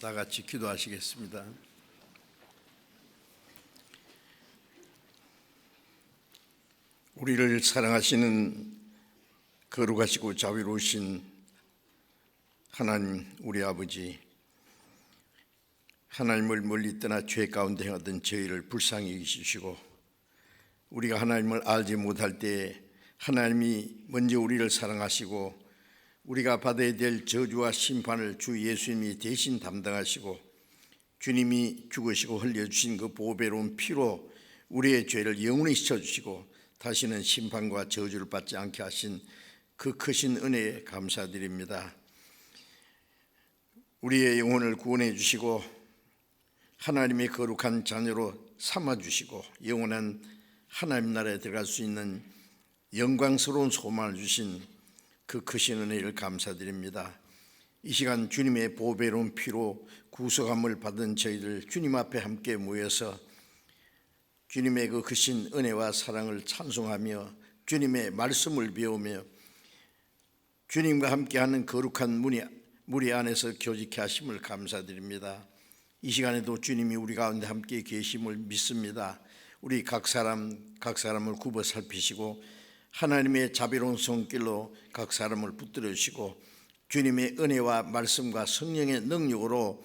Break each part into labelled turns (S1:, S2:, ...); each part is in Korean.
S1: 다 같이 기도하시겠습니다. 우리를 사랑하시는 거룩하시고 자비로우신 하나님, 우리 아버지, 하나님을 멀리 떠나 죄 가운데 행하던 저희를 불쌍히 여기시고 우리가 하나님을 알지 못할 때 하나님이 먼저 우리를 사랑하시고 우리가 받아야 될 저주와 심판을 주 예수님이 대신 담당하시고 주님이 죽으시고 흘려주신 그 보배로운 피로 우리의 죄를 영원히 씻어주시고 다시는 심판과 저주를 받지 않게 하신 그 크신 은혜에 감사드립니다. 우리의 영혼을 구원해 주시고 하나님의 거룩한 자녀로 삼아주시고 영원한 하나님 나라에 들어갈 수 있는 영광스러운 소망을 주신 그 크신 은혜를 감사드립니다. 이 시간 주님의 보배로운 피로 구속함을 받은 저희들 주님 앞에 함께 모여서 주님의 그 크신 은혜와 사랑을 찬송하며 주님의 말씀을 배우며 주님과 함께하는 거룩한 무리 안에서 교직케 하심을 감사드립니다. 이 시간에도 주님이 우리 가운데 함께 계심을 믿습니다. 우리 각 사람을 굽어 살피시고 하나님의 자비로운 손길로 각 사람을 붙들어 주시고 주님의 은혜와 말씀과 성령의 능력으로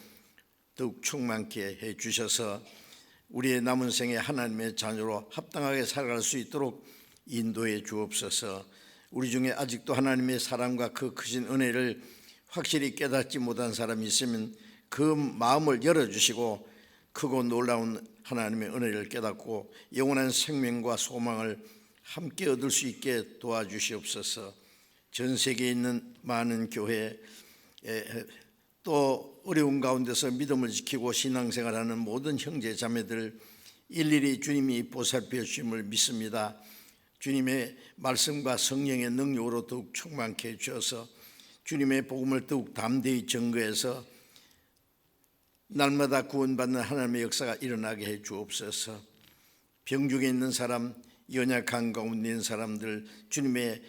S1: 더욱 충만케 해 주셔서 우리의 남은 생에 하나님의 자녀로 합당하게 살아갈 수 있도록 인도해 주옵소서. 우리 중에 아직도 하나님의 사랑과 그 크신 은혜를 확실히 깨닫지 못한 사람이 있으면 그 마음을 열어주시고 크고 놀라운 하나님의 은혜를 깨닫고 영원한 생명과 소망을 함께 얻을 수 있게 도와주시옵소서. 전 세계에 있는 많은 교회 또 어려운 가운데서 믿음을 지키고 신앙생활하는 모든 형제 자매들 일일이 주님이 보살펴 주심을 믿습니다. 주님의 말씀과 성령의 능력으로 더욱 충만케 해주셔서 주님의 복음을 더욱 담대히 증거해서 날마다 구원받는 하나님의 역사가 일어나게 해 주옵소서. 병중에 있는 사람, 연약한 가운데 있는 사람들 주님의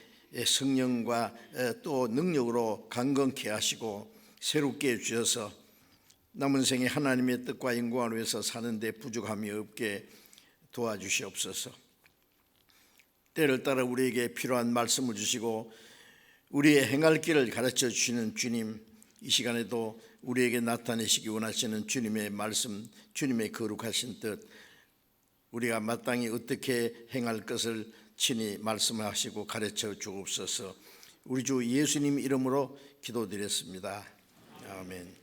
S1: 성령과 또 능력으로 강건케 하시고 새롭게 해주셔서 남은 생에 하나님의 뜻과 영광을 위해서 사는 데 부족함이 없게 도와주시옵소서. 때를 따라 우리에게 필요한 말씀을 주시고 우리의 행할 길을 가르쳐 주시는 주님, 이 시간에도 우리에게 나타내시기 원하시는 주님의 말씀, 주님의 거룩하신 뜻, 우리가 마땅히 어떻게 행할 것을 친히 말씀하시고 가르쳐 주옵소서. 우리 주 예수님 이름으로 기도드렸습니다. 아멘.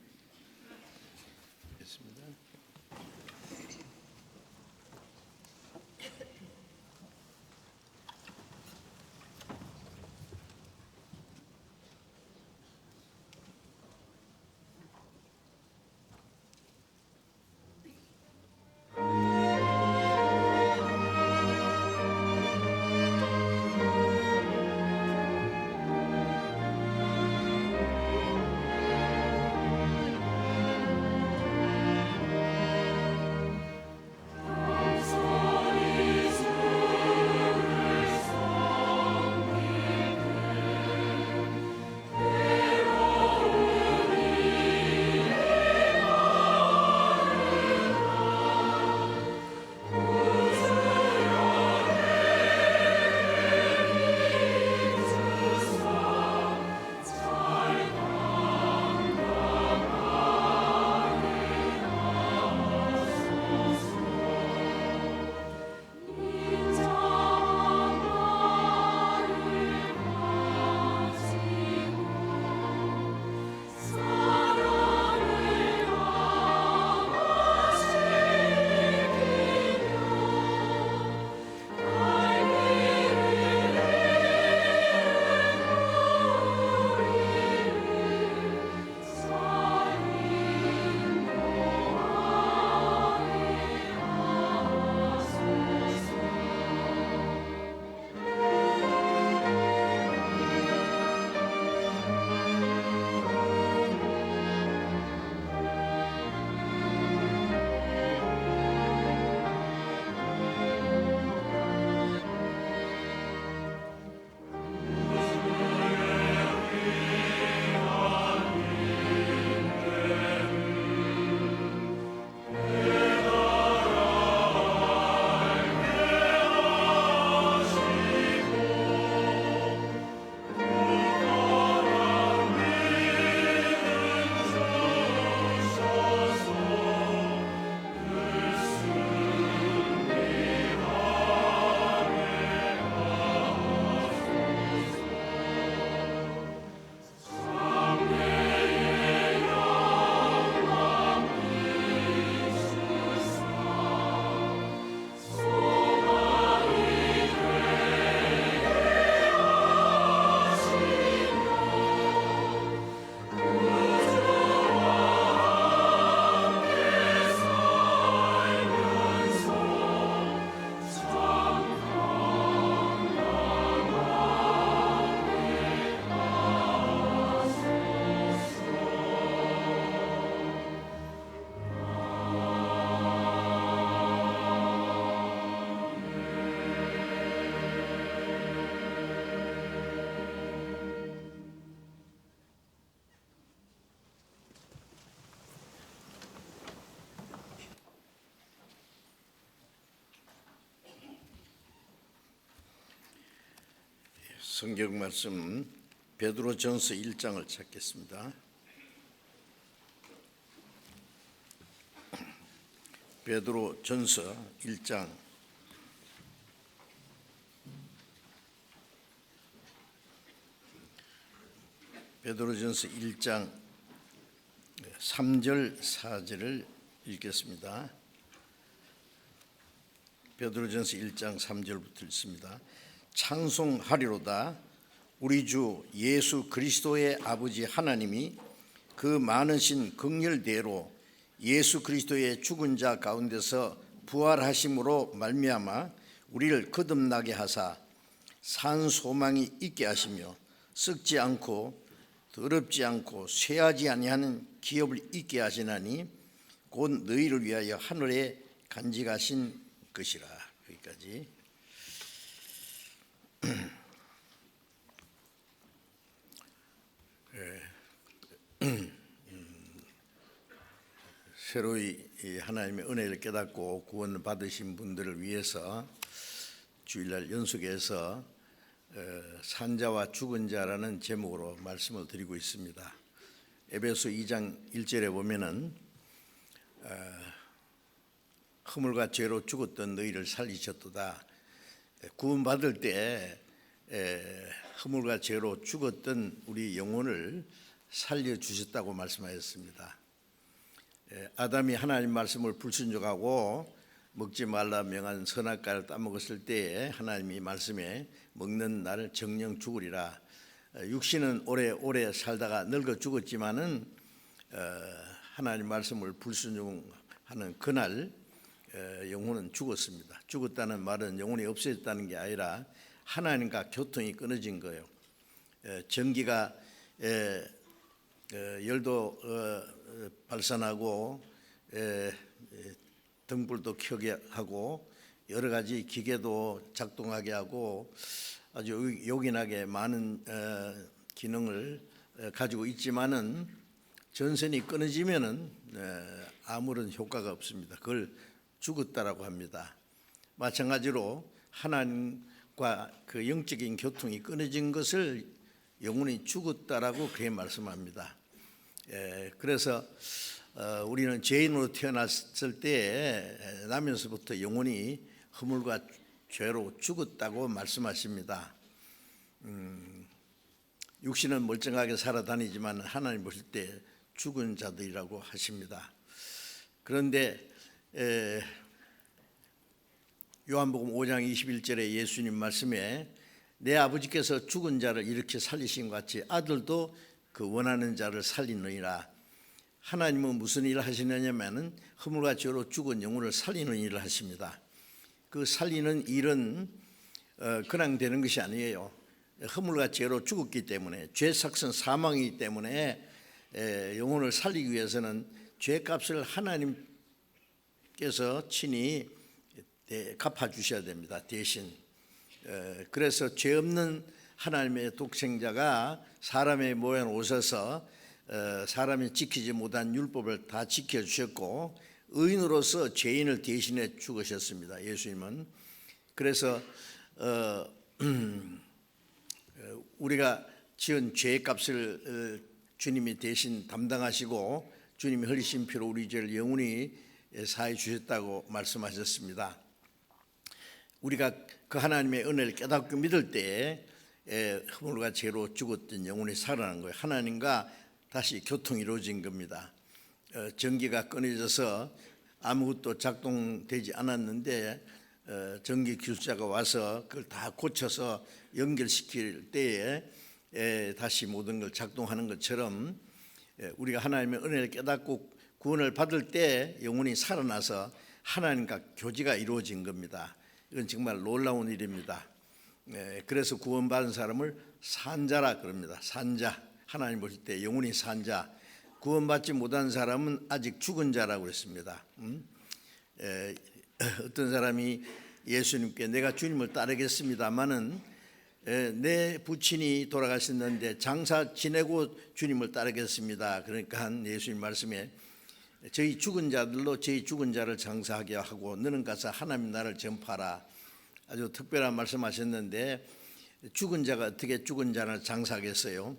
S1: 성경 말씀 베드로전서 1장을 찾겠습니다. 베드로전서 1장 베드로전서 1장 3절 4절을 읽겠습니다. 베드로전서 1장 3절부터 읽습니다. 찬송하리로다. 우리 주 예수 그리스도의 아버지 하나님이 그 많으신 긍휼대로 예수 그리스도의 죽은 자 가운데서 부활하심으로 말미암아 우리를 거듭나게 하사 산 소망이 있게 하시며 썩지 않고 더럽지 않고 쇠하지 아니하는 기업을 있게 하시나니 곧 너희를 위하여 하늘에 간직하신 것이라. 여기까지. 새로이 하나님의 은혜를 깨닫고 구원을 받으신 분들을 위해서 주일날 연속해서 산자와 죽은 자라는 제목으로 말씀을 드리고 있습니다. 에베소 2장 1절에 보면은 허물과 죄로 죽었던 너희를 살리셨도다. 구원받을 때 허물과 죄로 죽었던 우리 영혼을 살려주셨다고 말씀하셨습니다. 아담이 하나님 말씀을 불순종하고 먹지 말라 명한 선악과를 따먹었을 때에 하나님이 말씀에 먹는 날 정령 죽으리라. 육신은 오래 살다가 늙어 죽었지만은 하나님 말씀을 불순종하는 그날 영혼은 죽었습니다. 죽었다는 말은 영혼이 없어졌다는 게 아니라 하나님과 교통이 끊어진 거예요. 전기가 열도 발산하고 등불도 켜게 하고 여러 가지 기계도 작동하게 하고 아주 요긴하게 많은 기능을 가지고 있지만은 전선이 끊어지면은 아무런 효과가 없습니다. 그걸 죽었다라고 합니다. 마찬가지로 하나님과 그 영적인 교통이 끊어진 것을 영혼이 죽었다라고 그렇게 말씀합니다. 그래서 우리는 죄인으로 태어났을 때 나면서부터 영혼이 허물과 죄로 죽었다고 말씀하십니다. 육신은 멀쩡하게 살아다니지만 하나님 보실 때 죽은 자들이라고 하십니다. 그런데 요한복음 5장 21절에 예수님 말씀에 내 아버지께서 죽은 자를 이렇게 살리신 것 같이 아들도 그 원하는 자를 살리느니라. 하나님은 무슨 일을 하시느냐면은 허물과 죄로 죽은 영혼을 살리는 일을 하십니다. 그 살리는 일은 그냥 되는 것이 아니에요. 허물과 죄로 죽었기 때문에 죄 삭선 사망이기 때문에 영혼을 살리기 위해서는 죄값을 하나님께서 친히 갚아주셔야 됩니다. 대신. 그래서 죄 없는 하나님의 독생자가 사람의 모양을 오셔서 사람이 지키지 못한 율법을 다 지켜주셨고 의인으로서 죄인을 대신해 죽으셨습니다. 예수님은. 그래서 우리가 지은 죄의 값을 주님이 대신 담당하시고 주님이 흘리신 피로 우리 죄를 영원히 사해 주셨다고 말씀하셨습니다. 우리가 그 하나님의 은혜를 깨닫고 믿을 때에 허물과 죄로 죽었던 영혼이 살아난 거예요. 하나님과 다시 교통이 이루어진 겁니다. 전기가 끊어져서 아무것도 작동되지 않았는데 전기 기술자가 와서 그걸 다 고쳐서 연결시킬 때에 다시 모든 걸 작동하는 것처럼 우리가 하나님의 은혜를 깨닫고 구원을 받을 때 영혼이 살아나서 하나님과 교제가 이루어진 겁니다. 이건 정말 놀라운 일입니다. 그래서 구원받은 사람을 산자라 그럽니다. 산자. 하나님 보실 때 영혼이 산자. 구원받지 못한 사람은 아직 죽은 자라고 했습니다. 어떤 사람이 예수님께 내가 주님을 따르겠습니다마는 내 부친이 돌아가셨는데 장사 지내고 주님을 따르겠습니다. 그러니까 예수님 말씀에 저희 죽은 자들로 저희 죽은 자를 장사하게 하고 너는 가서 하나님 나라를 전파하라. 아주 특별한 말씀하셨는데 죽은 자가 어떻게 죽은 자를 장사하겠어요?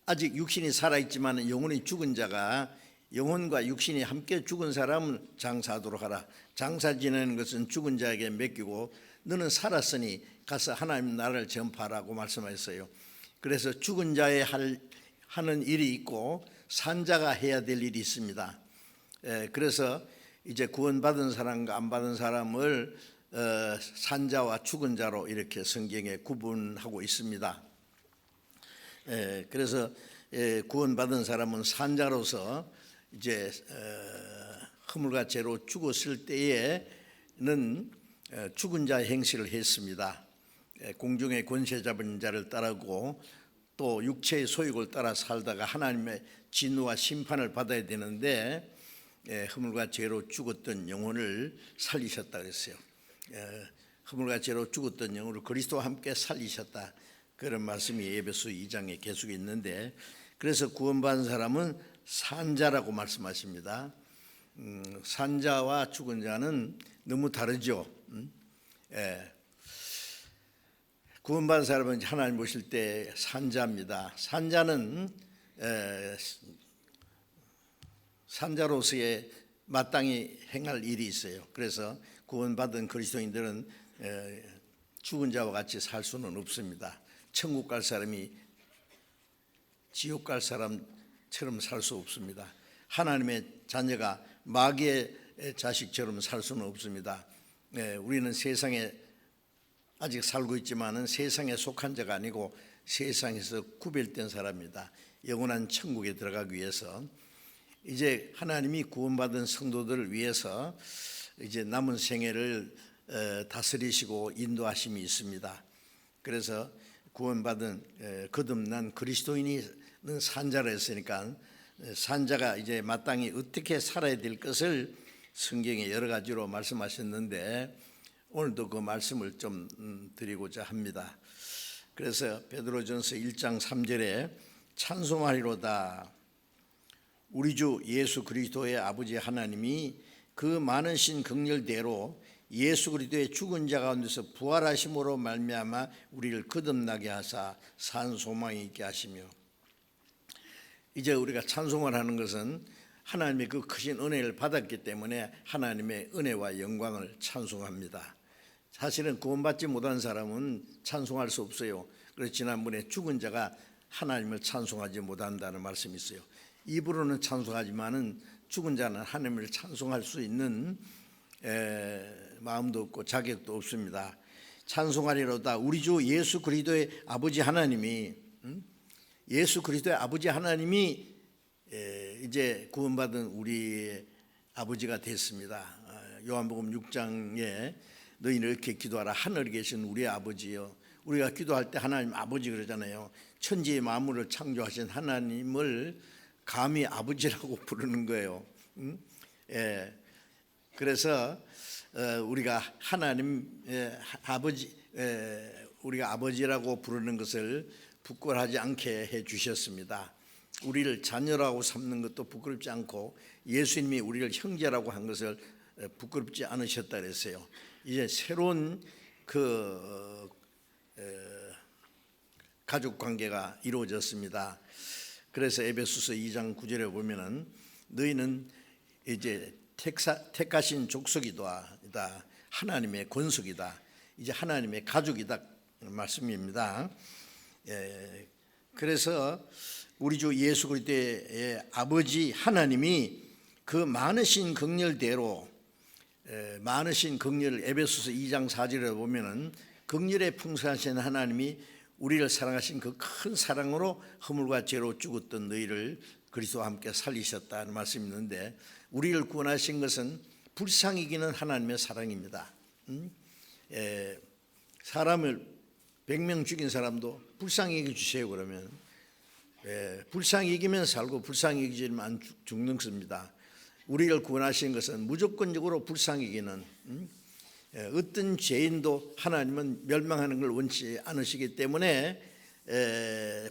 S1: 아직 육신이 살아있지만 영혼이 죽은 자가 영혼과 육신이 함께 죽은 사람은 장사하도록 하라. 장사 지내는 것은 죽은 자에게 맡기고 너는 살았으니 가서 하나님 나라를 전파하라고 말씀하셨어요. 그래서 죽은 자의 하는 일이 있고 산자가 해야 될 일이 있습니다. 그래서 이제 구원받은 사람과 안 받은 사람을 산자와 죽은 자로 이렇게 성경에 구분하고 있습니다. 그래서 구원받은 사람은 산자로서 이제 허물과 죄로 죽었을 때에는 죽은 자의 행실을 했습니다. 공중의 권세 잡은 자를 따르고 또 육체의 소욕을 따라 살다가 하나님의 진노와 심판을 받아야 되는데 허물과 죄로 죽었던 영혼을 살리셨다 그랬어요. 허물과 죄로 죽었던 영혼을 그리스도와 함께 살리셨다. 그런 말씀이 에베소 2장에 계속 있는데, 그래서 구원받은 사람은 산자라고 말씀하십니다. 산자와 죽은 자는 너무 다르죠. 구원받은 사람은 하나님 보실 때 산자입니다. 산자는 산자로서의 마땅히 행할 일이 있어요. 그래서 구원받은 그리스도인들은 죽은 자와 같이 살 수는 없습니다. 천국 갈 사람이 지옥 갈 사람처럼 살 수 없습니다. 하나님의 자녀가 마귀의 자식처럼 살 수는 없습니다. 우리는 세상에 아직 살고 있지만은 세상에 속한 자가 아니고 세상에서 구별된 사람입니다. 영원한 천국에 들어가기 위해서 이제 하나님이 구원받은 성도들을 위해서 이제 남은 생애를 다스리시고 인도하심이 있습니다. 그래서 구원받은 거듭난 그리스도인이 산자라 했으니까 산자가 이제 마땅히 어떻게 살아야 될 것을 성경에 여러 가지로 말씀하셨는데 오늘도 그 말씀을 좀 드리고자 합니다. 그래서 베드로전서 1장 3절에 찬송하리로다. 우리 주 예수 그리스도의 아버지 하나님이 그 많으신 긍휼대로 예수 그리스도의 죽은 자 가운데서 부활하심으로 말미암아 우리를 거듭나게 하사 산 소망이 있게 하시며, 이제 우리가 찬송을 하는 것은 하나님의 그 크신 은혜를 받았기 때문에 하나님의 은혜와 영광을 찬송합니다. 사실은 구원받지 못한 사람은 찬송할 수 없어요. 그래서 지난번에 죽은 자가 하나님을 찬송하지 못한다는 말씀이 있어요. 입으로는 찬송하지만은 죽은 자는 하나님을 찬송할 수 있는 마음도 없고 자격도 없습니다. 찬송하리로다. 우리 주 예수 그리스도의 아버지 하나님이 예수 그리스도의 아버지 하나님이 이제 구원받은 우리의 아버지가 됐습니다. 요한복음 6장에 너희는 이렇게 기도하라. 하늘에 계신 우리의 아버지요. 우리가 기도할 때 하나님 아버지 그러잖아요. 천지의 만물을 창조하신 하나님을 감히 아버지라고 부르는 거예요. 그래서 우리가 하나님 아버지, 우리가 아버지라고 부르는 것을 부끄러워하지 않게 해 주셨습니다. 우리를 자녀라고 삼는 것도 부끄럽지 않고 예수님이 우리를 형제라고 한 것을 부끄럽지 않으셨다 그랬어요. 이제 새로운 그 가족 관계가 이루어졌습니다. 그래서 에베소서 2장 9절에 보면은 너희는 이제 택하신 족속이다, 하나님의 권속이다, 이제 하나님의 가족이다 말씀입니다. 그래서 우리 주 예수 그리스도의 아버지 하나님이 그 많으신 긍휼대로 많으신 긍휼을 에베소서 2장 4절에 보면은 긍휼에 풍성하신 하나님이 우리를 사랑하신 그 큰 사랑으로 허물과 죄로 죽었던 너희를 그리스도와 함께 살리셨다는 말씀이 있는데, 우리를 구원하신 것은 불쌍히 여기는 하나님의 사랑입니다. 사람을 100명 죽인 사람도 불쌍히 여겨주세요 그러면 불쌍히 여기면 살고 불쌍히 여기지 않으면 죽는 것입니다. 우리를 구원하신 것은 무조건적으로 불쌍히 여기는, 어떤 죄인도 하나님은 멸망하는 걸 원치 않으시기 때문에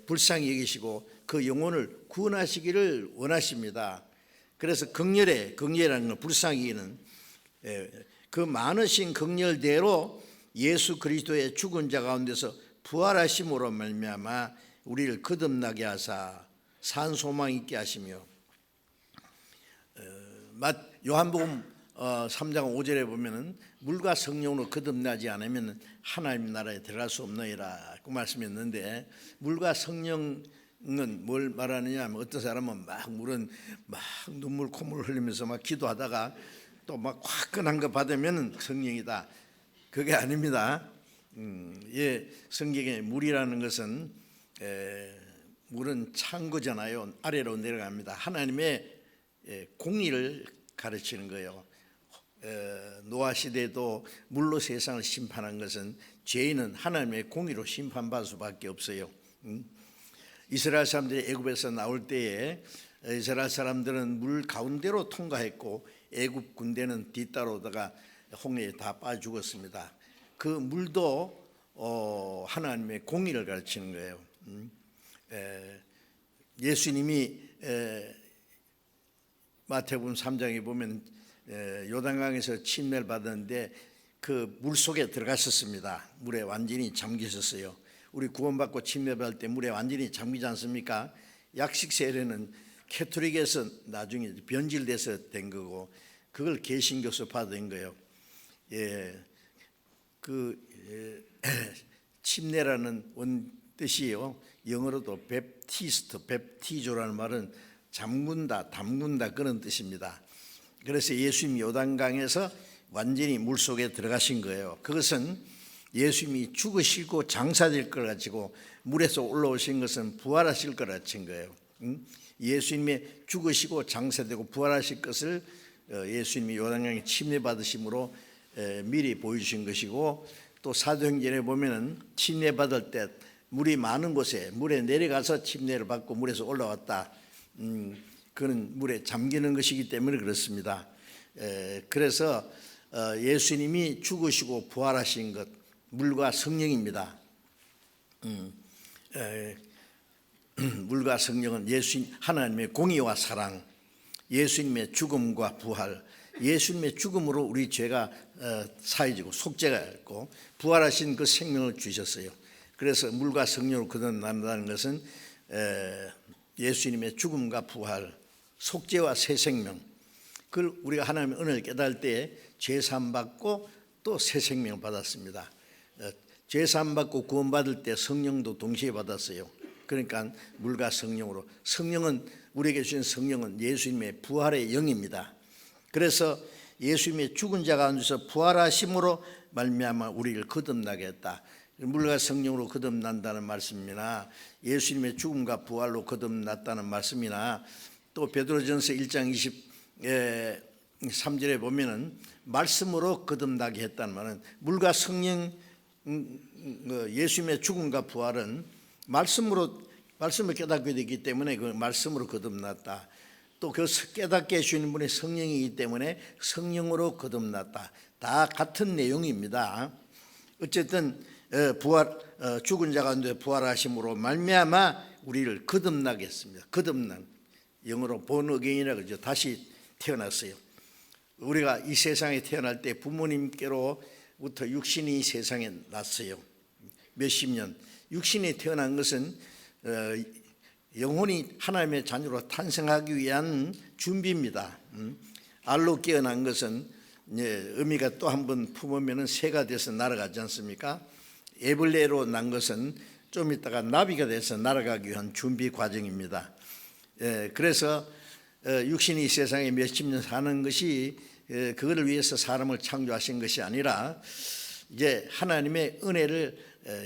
S1: 불쌍히 여기시고 그 영혼을 구원하시기를 원하십니다. 그래서 긍휼이라는 건 불쌍히 여기는, 그 많으신 긍휼대로 예수 그리스도의 죽은 자 가운데서 부활하심으로 말미암아 우리를 거듭나게 하사 산 소망 있게 하시며, 요한복음 3장 5절에 보면은 물과 성령으로 거듭나지 않으면 하나님 나라에 들어갈 수 없느니라 그 말씀이었는데, 물과 성령은 뭘 말하느냐 하면, 어떤 사람은 물은 눈물 콧물 흘리면서 기도하다가 또 화끈한 거 받으면 성령이다. 그게 아닙니다. 성경에 물이라는 것은 물은 찬 거잖아요. 아래로 내려갑니다. 하나님의 공의를 가르치는 거예요. 노아 시대도 물로 세상을 심판한 것은 죄인은 하나님의 공의로 심판받을 수밖에 없어요. 이스라엘 사람들이 애굽에서 나올 때에 이스라엘 사람들은 물 가운데로 통과했고 애굽 군대는 뒤따라오다가 홍해에 다 빠져 죽었습니다. 그 물도 하나님의 공의를 가르치는 거예요. 예수님이 마태복음 3장에 보면 요단강에서 침례를 받았는데 그 물 속에 들어갔었습니다. 물에 완전히 잠기셨어요. 우리 구원받고 침례받을 때 물에 완전히 잠기지 않습니까? 약식 세례는 캐토릭에서 나중에 변질돼서 된 거고, 그걸 개신교에서 받은 거예요. 침례라는 원 뜻이요, 영어로도 베프티조라는 말은 잠근다, 담근다 그런 뜻입니다. 그래서 예수님이 요단강에서 완전히 물속에 들어가신 거예요. 그것은 예수님이 죽으시고 장사될 걸 가지고 물에서 올라오신 것은 부활하실 걸 가르친 거예요. 예수님의 죽으시고 장사되고 부활하실 것을 예수님이 요단강에 침례받으심으로 미리 보여주신 것이고, 또 사도행전에 보면은 침례받을 때 물이 많은 곳에 물에 내려가서 침례를 받고 물에서 올라왔다. 그는 물에 잠기는 것이기 때문에 그렇습니다. 그래서 예수님이 죽으시고 부활하신 것, 물과 성령입니다. 물과 성령은 하나님의 공의와 사랑, 예수님의 죽음과 부활, 예수님의 죽음으로 우리 죄가 사해지고 속죄가 됐고 부활하신 그 생명을 주셨어요. 그래서 물과 성령으로 거듭난다는 것은 예수님의 죽음과 부활, 속죄와 새 생명, 그걸 우리가 하나님의 은혜를 깨달을 때 죄사함 받고 또 새 생명을 받았습니다. 죄사함 받고 구원받을 때 성령도 동시에 받았어요. 그러니까 물과 성령으로, 성령은 우리에게 주신 성령은 예수님의 부활의 영입니다. 그래서 예수님의 죽은 자 가운데서 부활하심으로 말미암아 우리를 거듭나게 했다. 물과 성령으로 거듭난다는 말씀이나 예수님의 죽음과 부활로 거듭났다는 말씀이나, 또 베드로전서 1장 23절에 보면은 말씀으로 거듭나게 했다는 말은, 물과 성령, 예수님의 죽음과 부활은 말씀을 깨닫게 되기 때문에 그 말씀으로 거듭났다. 또 그 깨닫게 해주시는 분이 성령이기 때문에 성령으로 거듭났다. 다 같은 내용입니다. 어쨌든 죽은 자 가운데 부활하심으로 말미암아 우리를 거듭나게 했습니다. 거듭난, 영어로 born again이라고 그러죠. 다시 태어났어요. 우리가 이 세상에 태어날 때 부모님께로부터 육신이 세상에 났어요. 몇십 년. 육신이 태어난 것은 영혼이 하나님의 자녀로 탄생하기 위한 준비입니다. 알로 깨어난 것은 의미가 또 한 번 품으면 새가 돼서 날아가지 않습니까? 에블레로 난 것은 좀 있다가 나비가 돼서 날아가기 위한 준비 과정입니다. 그래서 육신이 세상에 몇십 년 사는 것이 그거를 위해서 사람을 창조하신 것이 아니라, 이제 하나님의 은혜를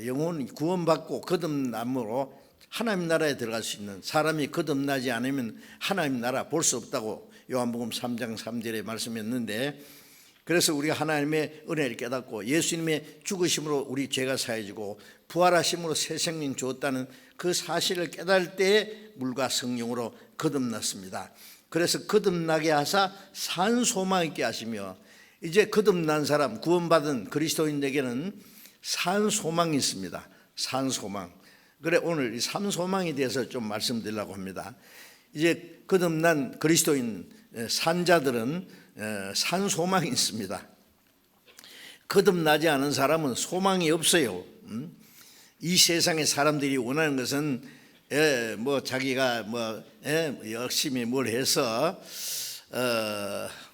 S1: 영혼이 구원받고 거듭남으로 하나님 나라에 들어갈 수 있는, 사람이 거듭나지 않으면 하나님 나라 볼 수 없다고 요한복음 3장 3절에 말씀했는데, 그래서 우리가 하나님의 은혜를 깨닫고 예수님의 죽으심으로 우리 죄가 사해지고 부활하심으로 새 생명 주었다는 그 사실을 깨달을 때에 물과 성령으로 거듭났습니다. 그래서 거듭나게 하사 산 소망 있게 하시며, 이제 거듭난 사람, 구원받은 그리스도인에게는 산 소망이 있습니다. 산 소망. 그래, 오늘 이 산 소망에 대해서 좀 말씀드리려고 합니다. 이제 거듭난 그리스도인 산자들은 산 소망이 있습니다. 거듭나지 않은 사람은 소망이 없어요. 이 세상의 사람들이 원하는 것은 뭐 자기가 뭐 열심히 뭘 해서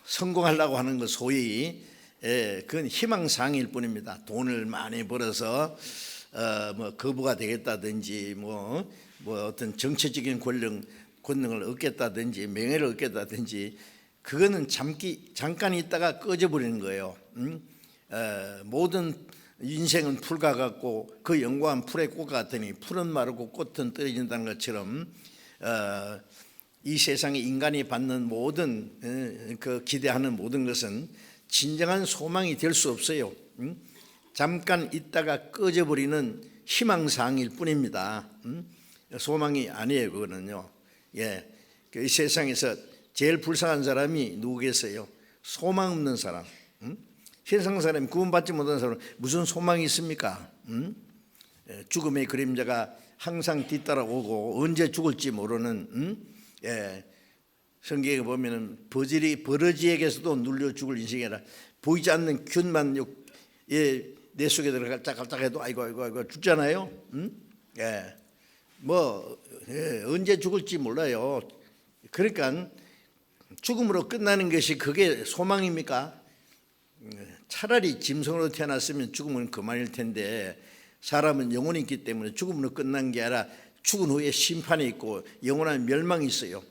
S1: 성공하려고 하는 것, 소위 그건 희망사항일 뿐입니다. 돈을 많이 벌어서 뭐 거부가 되겠다든지 뭐 어떤 정치적인 권능을 얻겠다든지 명예를 얻겠다든지, 그거는 잠깐 있다가 꺼져버리는 거예요. 모든 인생은 풀과 같고 그 영광은 풀의 꽃 같으니 풀은 마르고 꽃은 떨어진다는 것처럼 이 세상에 인간이 받는 모든 그 기대하는 모든 것은 진정한 소망이 될 수 없어요. 잠깐 있다가 꺼져버리는 희망사항일 뿐입니다. 소망이 아니에요, 그거는요. 이 세상에서 제일 불쌍한 사람이 누구겠어요? 소망 없는 사람. 세상 사람이 구원받지 못한 사람은 무슨 소망이 있습니까? 죽음의 그림자가 항상 뒤따라오고 언제 죽을지 모르는, 성경에 보면은 버러지에게서도 눌려 죽을 인생이라 보이지 않는 균만 내 속에 들어가 깔짝깔짝해도 아이고 죽잖아요. 언제 죽을지 몰라요. 그러니까 죽음으로 끝나는 것이 그게 소망입니까? 차라리 짐승으로 태어났으면 죽음은 그만일 텐데, 사람은 영혼이 있기 때문에 죽음으로 끝난 게 아니라 죽은 후에 심판이 있고 영원한 멸망이 있어요.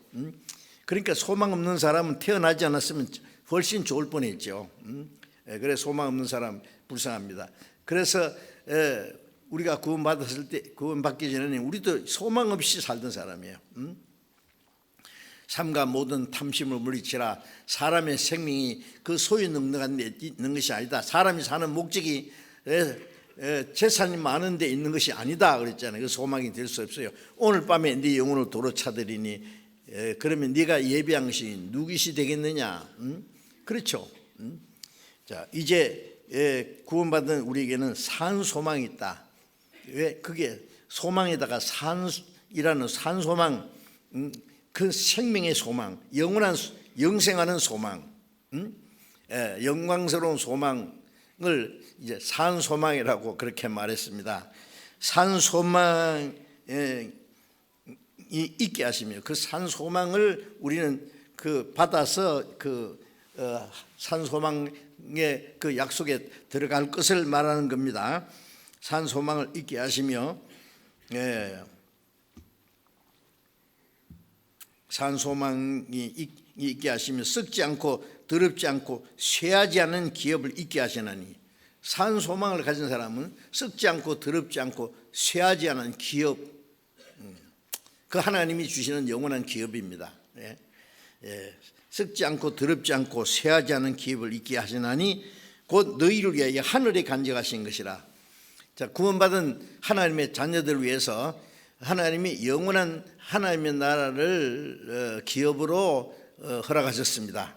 S1: 그러니까 소망 없는 사람은 태어나지 않았으면 훨씬 좋을 뻔했죠. 그래서 소망 없는 사람 불쌍합니다. 그래서 우리가 구원받기 전에는 우리도 소망 없이 살던 사람이에요. 삶과 모든 탐심을 물리치라. 사람의 생명이 그 소유능력한 데 있는 것이 아니다. 사람이 사는 목적이 재산이 많은 데 있는 것이 아니다 그랬잖아요. 그 소망이 될 수 없어요. 오늘 밤에 네 영혼을 도로 차들이니 그러면 네가 예비한 것이 누구시 되겠느냐? 그렇죠. 자, 이제 구원받은 우리에게는 산 소망이 있다. 왜? 그게 소망에다가 산이라는 산소망, 그 생명의 소망, 영원한 영생하는 소망, 영광스러운 소망을 이제 산소망이라고 그렇게 말했습니다. 산소망이 있게 하시며 그 산소망을 우리는 받아서 산소망의 그 약속에 들어갈 것을 말하는 겁니다. 산소망을 있게 하시며 산소망이 있게 하시며 썩지 않고 더럽지 않고 쇠하지 않은 기업을 있게 하시나니, 산소망을 가진 사람은 썩지 않고 더럽지 않고 쇠하지 않은 기업, 그 하나님이 주시는 영원한 기업입니다. 썩지 않고 더럽지 않고 쇠하지 않은 기업을 있게 하시나니 곧 너희를 위하여 하늘에 간직하신 것이라. 자, 구원받은 하나님의 자녀들을 위해서 하나님이 영원한 하나님의 나라를 기업으로 허락하셨습니다.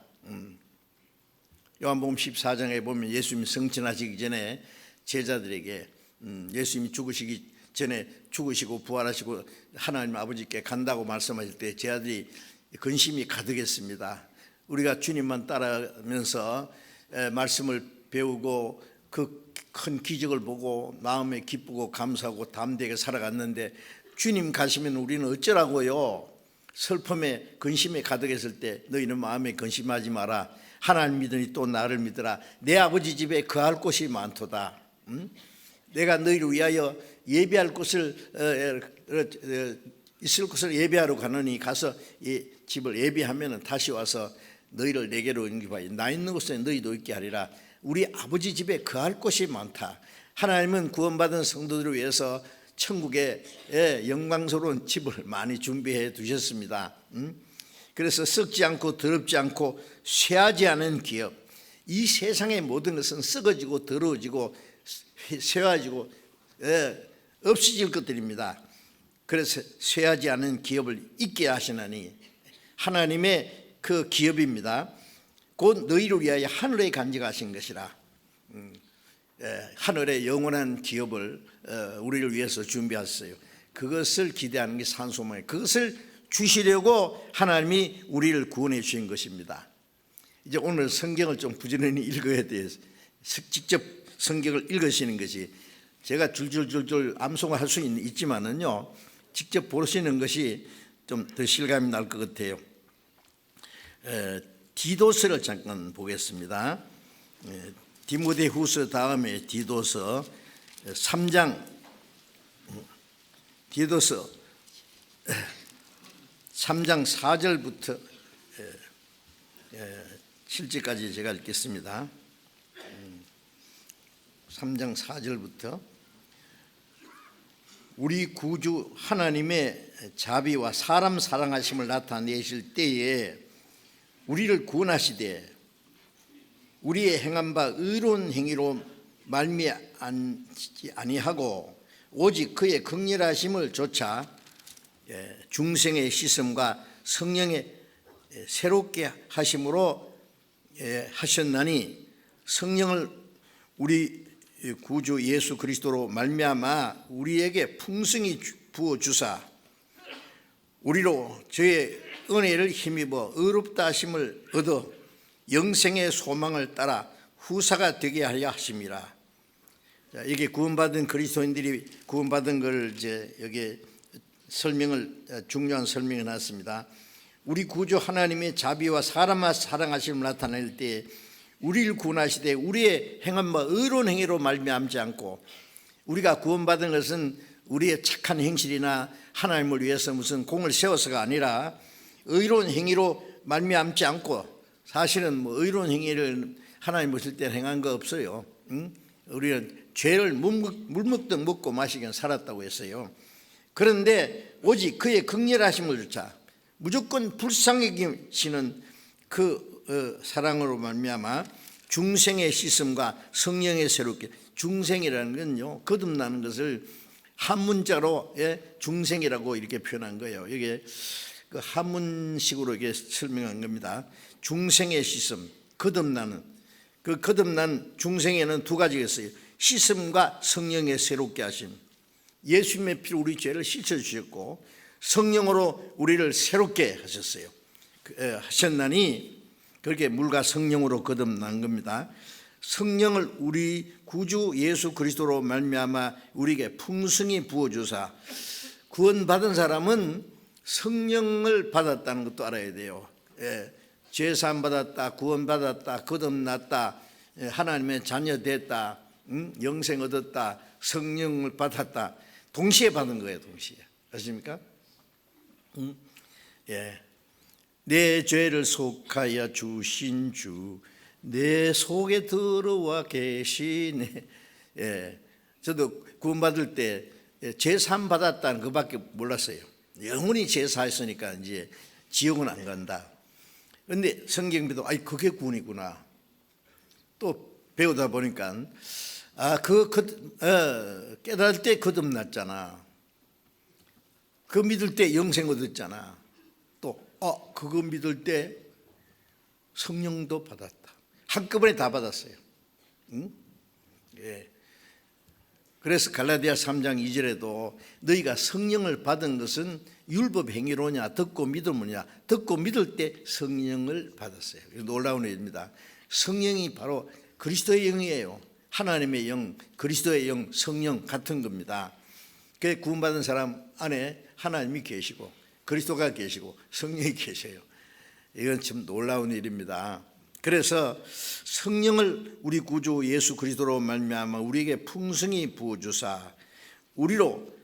S1: 요한복음 14장에 보면 예수님이 성천하시기 전에 제자들에게 예수님이 죽으시기 전에 죽으시고 부활하시고 하나님 아버지께 간다고 말씀하실 때 제자들이 근심이 가득했습니다. 우리가 주님만 따라가면서 말씀을 배우고 그 큰 기적을 보고 마음에 기쁘고 감사하고 담대하게 살아갔는데 주님 가시면 우리는 어쩌라고요? 슬픔에 근심에 가득했을 때 너희는 마음에 근심하지 마라. 하나님 믿으니 또 나를 믿으라. 내 아버지 집에 거할 곳이 많도다. 내가 너희를 위하여 예비할 곳을 있을 곳을 예비하러 가느니 가서 이 집을 예비하면 다시 와서 너희를 내게로 옮기바이 나 있는 곳에 너희도 있게 하리라. 우리 아버지 집에 거할 곳이 많다. 하나님은 구원받은 성도들을 위해서 천국에 영광스러운 집을 많이 준비해 두셨습니다. 그래서 썩지 않고 더럽지 않고 쇠하지 않은 기업, 이 세상의 모든 것은 썩어지고 더러워지고 쇠해지고 없어질 것들입니다. 그래서 쇠하지 않은 기업을 있게 하시나니 하나님의 그 기업입니다. 곧 너희를 위하여 하늘에 간직하신 것이라. 하늘의 영원한 기업을 우리를 위해서 준비하셨어요. 그것을 기대하는 게 산소망이에요. 그것을 주시려고 하나님이 우리를 구원해 주신 것입니다. 이제 오늘 성경을 좀 부지런히 읽어야 돼요. 직접 성경을 읽으시는 것이, 제가 줄줄줄줄 암송할 수 있지만은요, 직접 보시는 것이 좀 더 실감이 날 것 같아요. 디도서를 잠깐 보겠습니다. 디모데후서 다음에 디도서 3장, 디도서 3장 4절부터 7절까지 제가 읽겠습니다. 3장 4절부터 우리 구주 하나님의 자비와 사람 사랑하심을 나타내실 때에 우리를 구원하시되 우리의 행한 바 의로운 행위로 말미암지 아니하고 오직 그의 긍휼하심을 조차 중생의 씻음과 성령의 새롭게 하심으로 하셨나니, 성령을 우리 구주 예수 그리스도로 말미암아 우리에게 풍성히 부어 주사 우리로 저의 은혜를 힘입어 의롭다 하심을 얻어 영생의 소망을 따라 후사가 되게 하려 하심이라. 자, 이게 구원받은 그리스도인들이 구원받은 걸 이제 여기 중요한 설명을 놨습니다. 우리 구주 하나님의 자비와 사람을 사랑하심을 나타낼 때 우리를 구원하시되 우리의 행한 바 의로운 행위로 말미암지 않고, 우리가 구원받은 것은 우리의 착한 행실이나 하나님을 위해서 무슨 공을 세워서가 아니라 의로운 행위로 말미암지 않고, 사실은 뭐 의로운 행위를 하나님 보실 때 행한 거 없어요. 우리는 죄를 물먹듯 먹고 마시긴 살았다고 했어요. 그런데 오직 그의 긍휼하심을 조차 무조건 불쌍해지는 그 사랑으로 말미암아 중생의 씻음과 성령의 새롭게, 중생이라는 건요, 거듭나는 것을 한문자로 중생이라고 이렇게 표현한 거예요. 이게 그 한문식으로 이게 설명한 겁니다. 중생의 씻음, 거듭나는, 그 거듭난 중생에는 두 가지가 있어요. 씻음과 성령의 새롭게 하심. 예수님의 피로 우리 죄를 씻어주셨고 성령으로 우리를 새롭게 하셨어요. 하셨나니 그렇게 물과 성령으로 거듭난 겁니다. 성령을 우리 구주 예수 그리스도로 말미암아 우리에게 풍성히 부어주사, 구원받은 사람은 성령을 받았다는 것도 알아야 돼요. 죄사함 받았다, 구원받았다, 거듭났다, 하나님의 자녀 됐다, 영생 얻었다, 성령을 받았다, 동시에 받은 거예요. 동시에. 아십니까? 내 죄를 속하여 주신 주, 내 속에 들어와 계시네. 저도 구원받을 때 제사함 받았다는 그밖에 몰랐어요. 영원히 제사했으니까 이제 지옥은 안 간다. 그런데 성경에도 그게 구원이구나. 또 배우다 보니까 깨달을 때 거듭났잖아. 그 믿을 때 영생 얻었잖아. 또 그거 믿을 때 성령도 받았다. 한꺼번에 다 받았어요. 응? 그래서 갈라디아 3장 2절에도 너희가 성령을 받은 것은 율법 행위로냐 듣고 믿음이냐, 듣고 믿을 때 성령을 받았어요. 놀라운 일입니다. 성령이 바로 그리스도의 영이에요. 하나님의 영, 그리스도의 영, 성령 같은 겁니다. 그 구원받은 사람 안에 하나님이 계시고 그리스도가 계시고 성령이 계셔요. 이건 참 놀라운 일입니다. 그래서 성령을 우리 구주 예수 그리스도로 말미암아 우리에게 풍성히 부어주사 우리로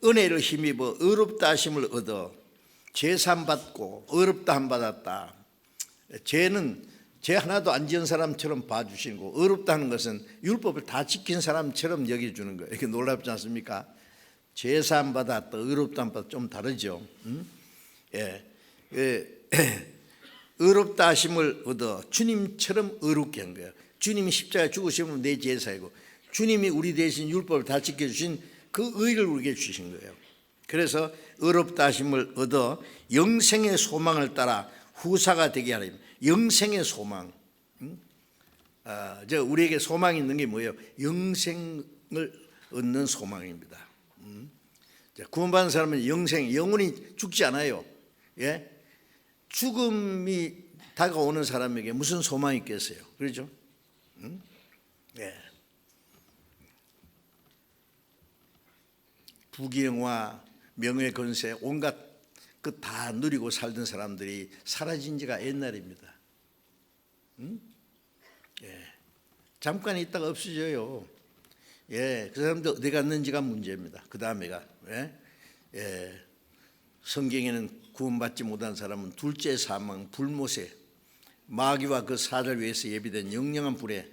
S1: 은혜를 힘입어 의롭다 하심을 얻어 제사함 받고 의롭다 함 받았다. 죄는 죄 하나도 안 지은 사람처럼 봐주시고, 의롭다 하는 것은 율법을 다 지킨 사람처럼 여겨주는 거예요. 이렇게 놀랍지 않습니까? 제사함 받았다, 의롭다 함 받았다 좀 다르죠. 의롭다 하심을 얻어 주님처럼 의롭게 한 거예요. 주님이 십자가에 죽으시면 내 제사이고 주님이 우리 대신 율법을 다 지켜주신 그 의를 우리에게 주신 거예요. 그래서 의롭다 하심을 얻어 영생의 소망을 따라 후사가 되게 하라. 영생의 소망. 우리에게 소망이 있는 게 뭐예요? 영생을 얻는 소망입니다. 구원받은 사람은 영원히 죽지 않아요. 죽음이 다가오는 사람에게 무슨 소망이 있겠어요? 그렇죠? 예. 부귀영화, 명예, 권세, 온갖 그 다 누리고 살던 사람들이 사라진 지가 옛날입니다. 예. 잠깐 있다가 없어져요. 예, 그 사람들 어디 갔는지가 문제입니다. 그 다음에가 성경에는 구원받지 못한 사람은 둘째 사망, 불못에 마귀와 그 사자를 위해서 예비된 영영한 불에.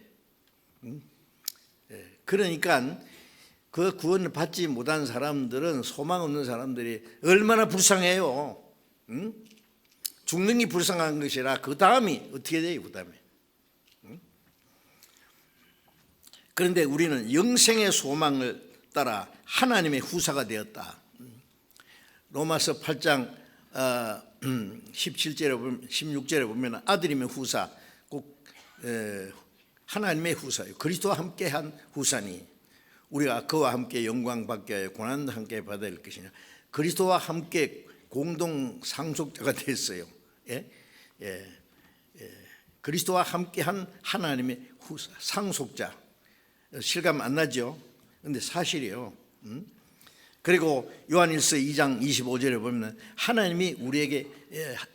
S1: 그러니까 그 구원을 받지 못한 사람들은, 소망 없는 사람들이 얼마나 불쌍해요. 죽는 게 불쌍한 것이라 그 다음이 어떻게 돼요? 그 다음에. 그런데 우리는 영생의 소망을 따라 하나님의 후사가 되었다. 로마서 8장 17절에 보면, 16절에 보면 아들이면 후사, 꼭 하나님의 후사예요. 그리스도와 함께한 후사니 우리가 그와 함께 영광 받게 하여 고난도 함께 받아야 할 것이냐. 그리스도와 함께 공동 상속자가 됐어요. 그리스도와 함께한 하나님의 후사, 상속자. 실감 안 나죠? 그런데 사실이에요. 그리고 요한일서 2장 25절에 보면 하나님이 우리에게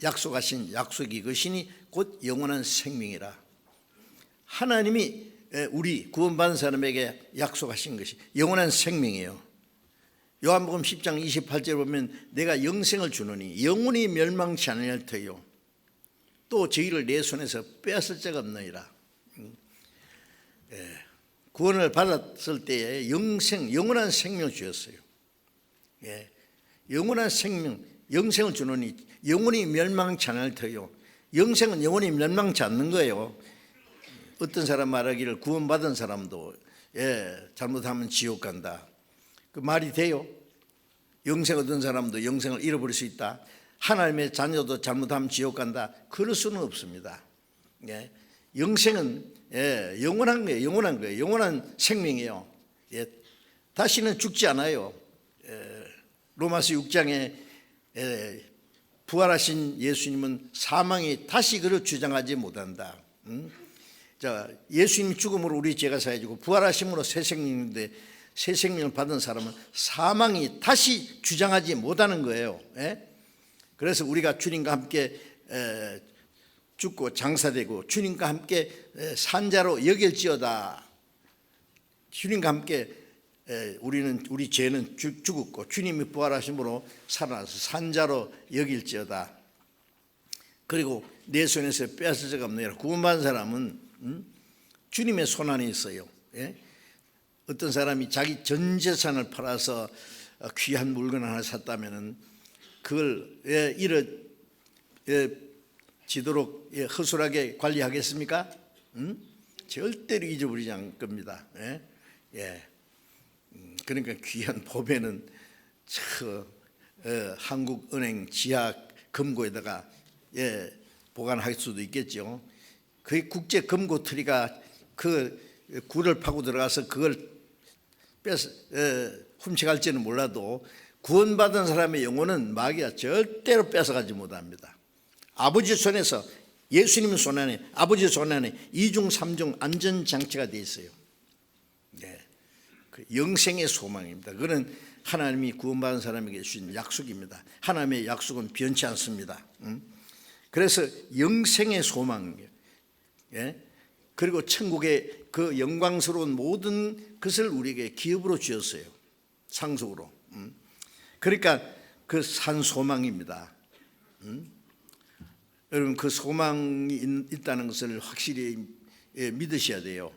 S1: 약속하신 약속이 이것이니 곧 영원한 생명이라. 하나님이 우리 구원받은 사람에게 약속하신 것이 영원한 생명이에요. 요한복음 10장 28절에 보면 내가 영생을 주노니 영원히 멸망치 아니할 터요 또 저희를 내 손에서 빼앗을 자가 없느니라. 구원을 받았을 때에 영원한 생명을 주었어요. 영원한 생명, 영생을 주노니 영원히 멸망치 않을 터요. 영생은 영원히 멸망치 않는 거예요. 어떤 사람 말하기를 구원받은 사람도 잘못하면 지옥 간다. 그 말이 돼요? 영생 얻은 사람도 영생을 잃어버릴 수 있다. 하나님의 자녀도 잘못하면 지옥 간다. 그럴 수는 없습니다. 영생은 영원한 거예요. 영원한 거예요. 영원한 생명이에요. 다시는 죽지 않아요. 로마서 6장에 부활하신 예수님은 사망이 다시 그를 주장하지 못한다. 자, 예수님이 죽음으로 우리 죄가 사해지고 부활하심으로 새 생명인데, 새 생명을 받은 사람은 사망이 다시 주장하지 못하는 거예요. 그래서 우리가 주님과 함께 죽고 장사되고 주님과 함께 산자로 여길지어다. 주님과 함께 우리 죄는 죽었고 주님이 부활하심으로 살아나서 산자로 여길지어다. 그리고 내 손에서 빼앗을 자가 없느니라. 구원받은 사람은 주님의 손 안에 있어요. 어떤 사람이 자기 전 재산을 팔아서 귀한 물건 하나 샀다면은 그걸 잃어지도록 허술하게 관리하겠습니까? 절대로 잊어버리지 않을 겁니다. 그러니까 귀한 보배는 한국은행 지하 금고에다가 보관할 수도 있겠죠. 그 국제 금고 트리가 그 굴을 파고 들어가서 그걸 훔쳐갈지는 몰라도 구원받은 사람의 영혼은 마귀가 절대로 뺏어가지 못합니다. 아버지 손에서, 예수님 손 안에, 아버지 손 안에 2중 3중 안전장치가 되어 있어요. 그 영생의 소망입니다. 그는 하나님이 구원받은 사람에게 주신 약속입니다. 하나님의 약속은 변치 않습니다. 그래서 영생의 소망이에요. 그리고 천국의 그 영광스러운 모든 것을 우리에게 기업으로 주었어요. 상속으로. 그러니까 그 산 소망입니다. 여러분, 그 소망이 있다는 것을 확실히 믿으셔야 돼요.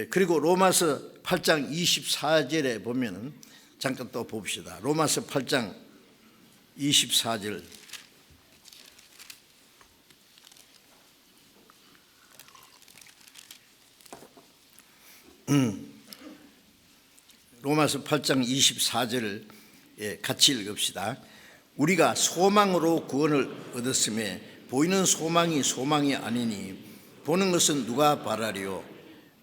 S1: 그리고 로마서 8장 24절에 보면은 잠깐 또 봅시다. 로마서 8장 24절. 로마서 8장 24절을 같이 읽읍시다. 우리가 소망으로 구원을 얻었음에 보이는 소망이 소망이 아니니 보는 것은 누가 바라리요.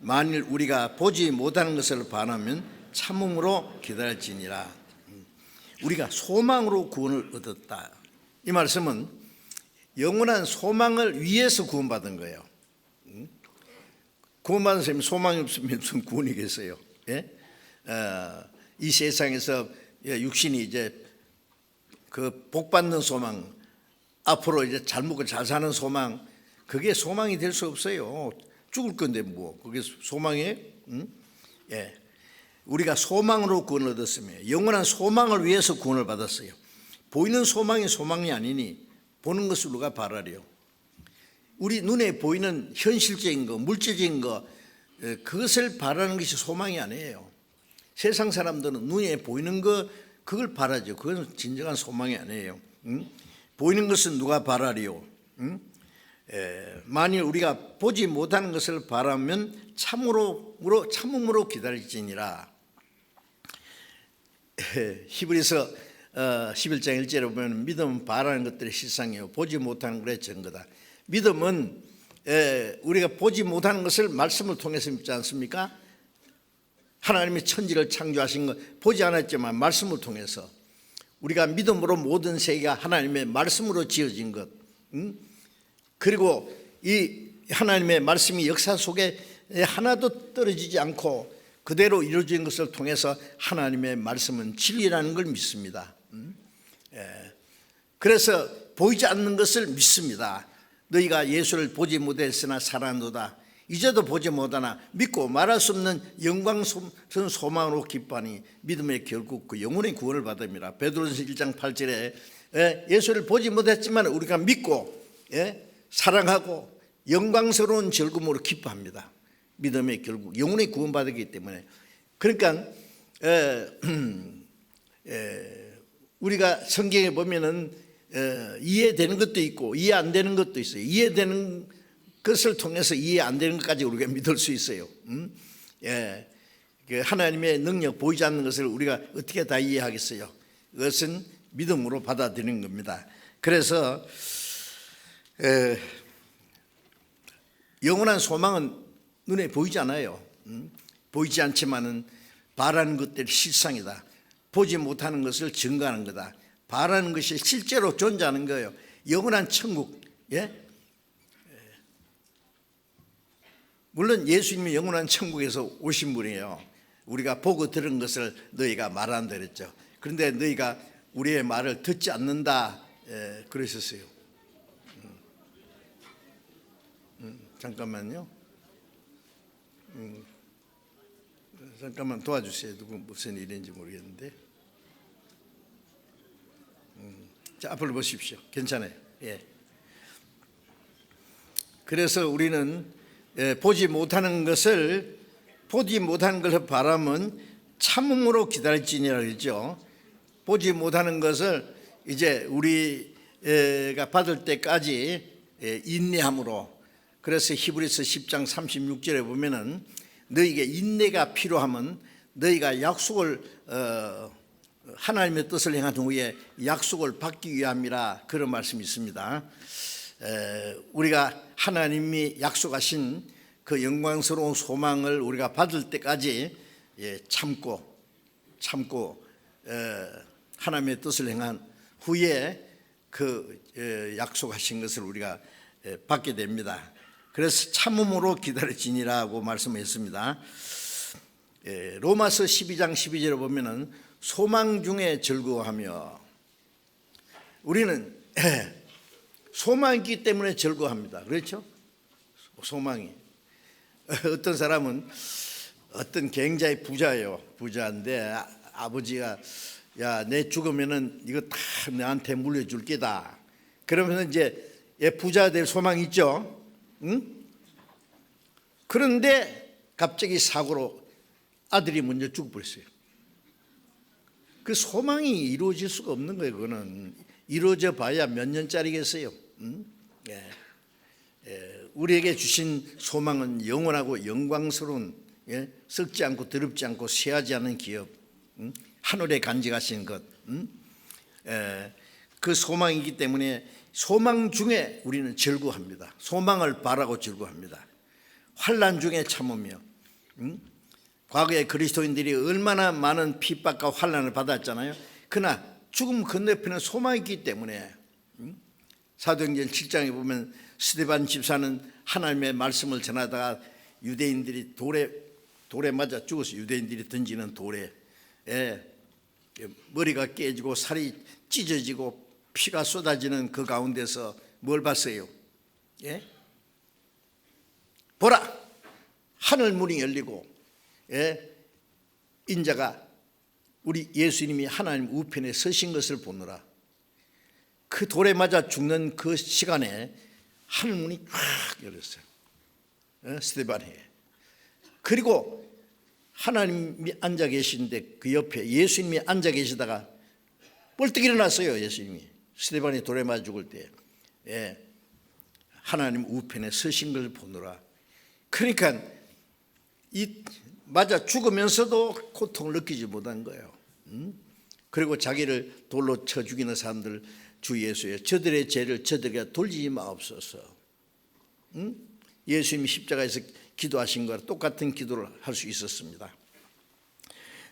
S1: 만일 우리가 보지 못하는 것을 바라면 참음으로 기다릴지니라. 우리가 소망으로 구원을 얻었다. 이 말씀은 영원한 소망을 위해서 구원받은 거예요. 구원받은 사람이 소망이 없으면 무슨 구원이겠어요? 예? 이 세상에서 육신이 이제 그 복받는 소망, 앞으로 이제 잘 먹고 잘 사는 소망, 그게 소망이 될 수 없어요. 죽을 건데 뭐 그게 소망이에요? 예. 우리가 소망으로 구원을 얻었으며 영원한 소망을 위해서 구원을 받았어요. 보이는 소망이 소망이 아니니 보는 것을 누가 바라리요? 우리 눈에 보이는 현실적인 거, 물질적인 거, 그것을 바라는 것이 소망이 아니에요. 세상 사람들은 눈에 보이는 거 그걸 바라죠. 그건 진정한 소망이 아니에요. 보이는 것은 누가 바라리요? 만일 우리가 보지 못하는 것을 바라면 참음으로 기다릴지니라. 히브리서 11장 1절에 보면 믿음은 바라는 것들의 실상이요 보지 못하는 것의 증거다. 믿음은 우리가 보지 못하는 것을 말씀을 통해서 믿지 않습니까? 하나님이 천지를 창조하신 것 보지 않았지만 말씀을 통해서 우리가 믿음으로 모든 세계가 하나님의 말씀으로 지어진 것, 그리고 이 하나님의 말씀이 역사 속에 하나도 떨어지지 않고 그대로 이루어진 것을 통해서 하나님의 말씀은 진리라는 걸 믿습니다. 그래서 보이지 않는 것을 믿습니다. 너희가 예수를 보지 못했으나 살았노다. 이제도 보지 못하나 믿고 말할 수 없는 영광스러운 소망으로 기뻐하니 믿음의 결국 그 영혼의 구원을 받음이라. 베드로전서 1장 8절에 예수를 보지 못했지만 우리가 믿고 사랑하고 영광스러운 즐거움으로 기뻐합니다. 믿음의 결국 영혼의 구원받기 때문에. 그러니까 우리가 성경에 보면은 이해되는 것도 있고 이해 안 되는 것도 있어요. 이해되는 것을 통해서 이해 안 되는 것까지 우리가 믿을 수 있어요. 하나님의 능력 보이지 않는 것을 우리가 어떻게 다 이해하겠어요? 그것은 믿음으로 받아들이는 겁니다. 그래서 영원한 소망은 눈에 보이지 않아요. 보이지 않지만은 바라는 것들이 실상이다. 보지 못하는 것을 증거하는 거다. 바라는 것이 실제로 존재하는 거예요. 영원한 천국. 물론 예수님이 영원한 천국에서 오신 분이에요. 우리가 보고 들은 것을 너희가 말한다 그랬죠. 그런데 너희가 우리의 말을 듣지 않는다 그러셨어요. 잠깐만요. 잠깐만 도와주세요. 누구 무슨 일인지 모르겠는데. 자, 앞으로 보십시오. 괜찮아요. 그래서 우리는 보지 못하는 것을 바라면 참음으로 기다릴지니라 그랬죠. 보지 못하는 것을 이제 우리가 받을 때까지 인내함으로. 그래서 히브리서 10장 36절에 보면은 너희에게 인내가 필요하면 너희가 약속을 하나님의 뜻을 행한 후에 약속을 받기 위함이라 그런 말씀이 있습니다. 우리가 하나님이 약속하신 그 영광스러운 소망을 우리가 받을 때까지 참고 하나님의 뜻을 행한 후에 그 약속하신 것을 우리가 받게 됩니다. 그래서 참음으로 기다릴지니라고 말씀했습니다. 로마서 12장 12절에 보면은 소망 중에 즐거워하며, 우리는 소망이 있기 때문에 즐거워합니다. 그렇죠? 소망이. 어떤 사람은 어떤 굉장히 부자예요. 부자인데 아버지가 야, 내 죽으면은 이거 다 나한테 물려줄 게다. 그러면서 이제 부자 될 소망이 있죠. 응? 그런데 갑자기 사고로 아들이 먼저 죽어버렸어요. 그 소망이 이루어질 수가 없는 거예요. 그거는 이루어져 봐야 몇 년짜리겠어요. 우리에게 주신 소망은 영원하고 영광스러운, 썩지 않고 더럽지 않고 쇠하지 않은 기업, 하늘에 간직하신 것, 그 소망이기 때문에 소망 중에 우리는 즐거워합니다. 소망을 바라고 즐거워합니다. 환난 중에 참으며, 과거에 그리스도인들이 얼마나 많은 핍박과 환난을 받았잖아요. 그러나 죽음 건너편에 소망이 있기 때문에, 사도행전 7장에 보면 스데반 집사는 하나님의 말씀을 전하다가 유대인들이 돌에 맞아 죽어서 유대인들이 던지는 돌에 머리가 깨지고 살이 찢어지고 피가 쏟아지는 그 가운데서 뭘 봤어요? 예? 보라! 하늘 문이 열리고 인자가 우리 예수님이 하나님 우편에 서신 것을 보느라 그 돌에 맞아 죽는 그 시간에 하늘 문이 쫙 열렸어요. 스데반에. 그리고 하나님이 앉아 계신데 그 옆에 예수님이 앉아 계시다가 벌떡 일어났어요. 예수님이 스데반이 돌에 맞아 죽을 때 하나님 우편에 서신 걸 보느라. 그러니까 이 맞아 죽으면서도 고통을 느끼지 못한 거예요. 그리고 자기를 돌로 쳐 죽이는 사람들 주 예수여 저들의 죄를 저들에게 돌리지 마옵소서. 예수님이 십자가에서 기도하신 거랑 똑같은 기도를 할 수 있었습니다.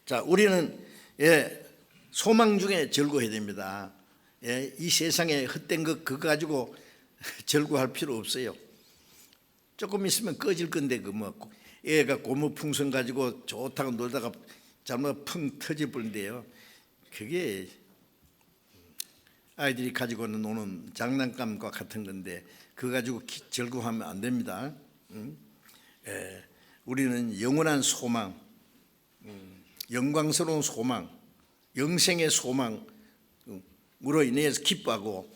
S1: 자, 우리는 소망 중에 절구해야 됩니다. 이 세상에 헛된 그거 가지고 절구할 필요 없어요. 조금 있으면 꺼질 건데 애가 고무풍선 가지고 좋다고 놀다가 잘못 펑 터질 뻔인데요. 그게 아이들이 가지고 노는 장난감과 같은 건데 그거 가지고 절구하면 안 됩니다. 우리는 영원한 소망, 영광스러운 소망, 영생의 소망으로 인해서 기뻐하고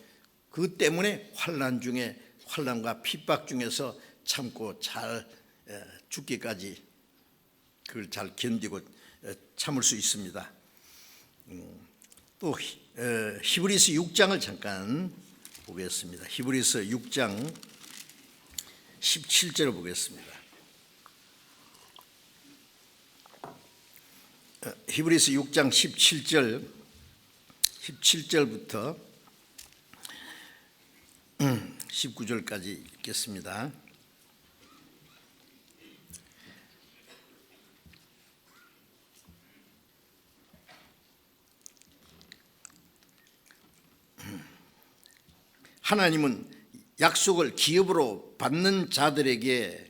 S1: 그 때문에 환난과 핍박 중에서 참고 잘 죽기까지 그걸 잘 견디고 참을 수 있습니다. 또 히브리서 6장을 잠깐 보겠습니다. 히브리서 6장 17절을 보겠습니다. 히브리서 6장 17절부터 19절까지 읽겠습니다. 하나님은 약속을 기업으로 받는 자들에게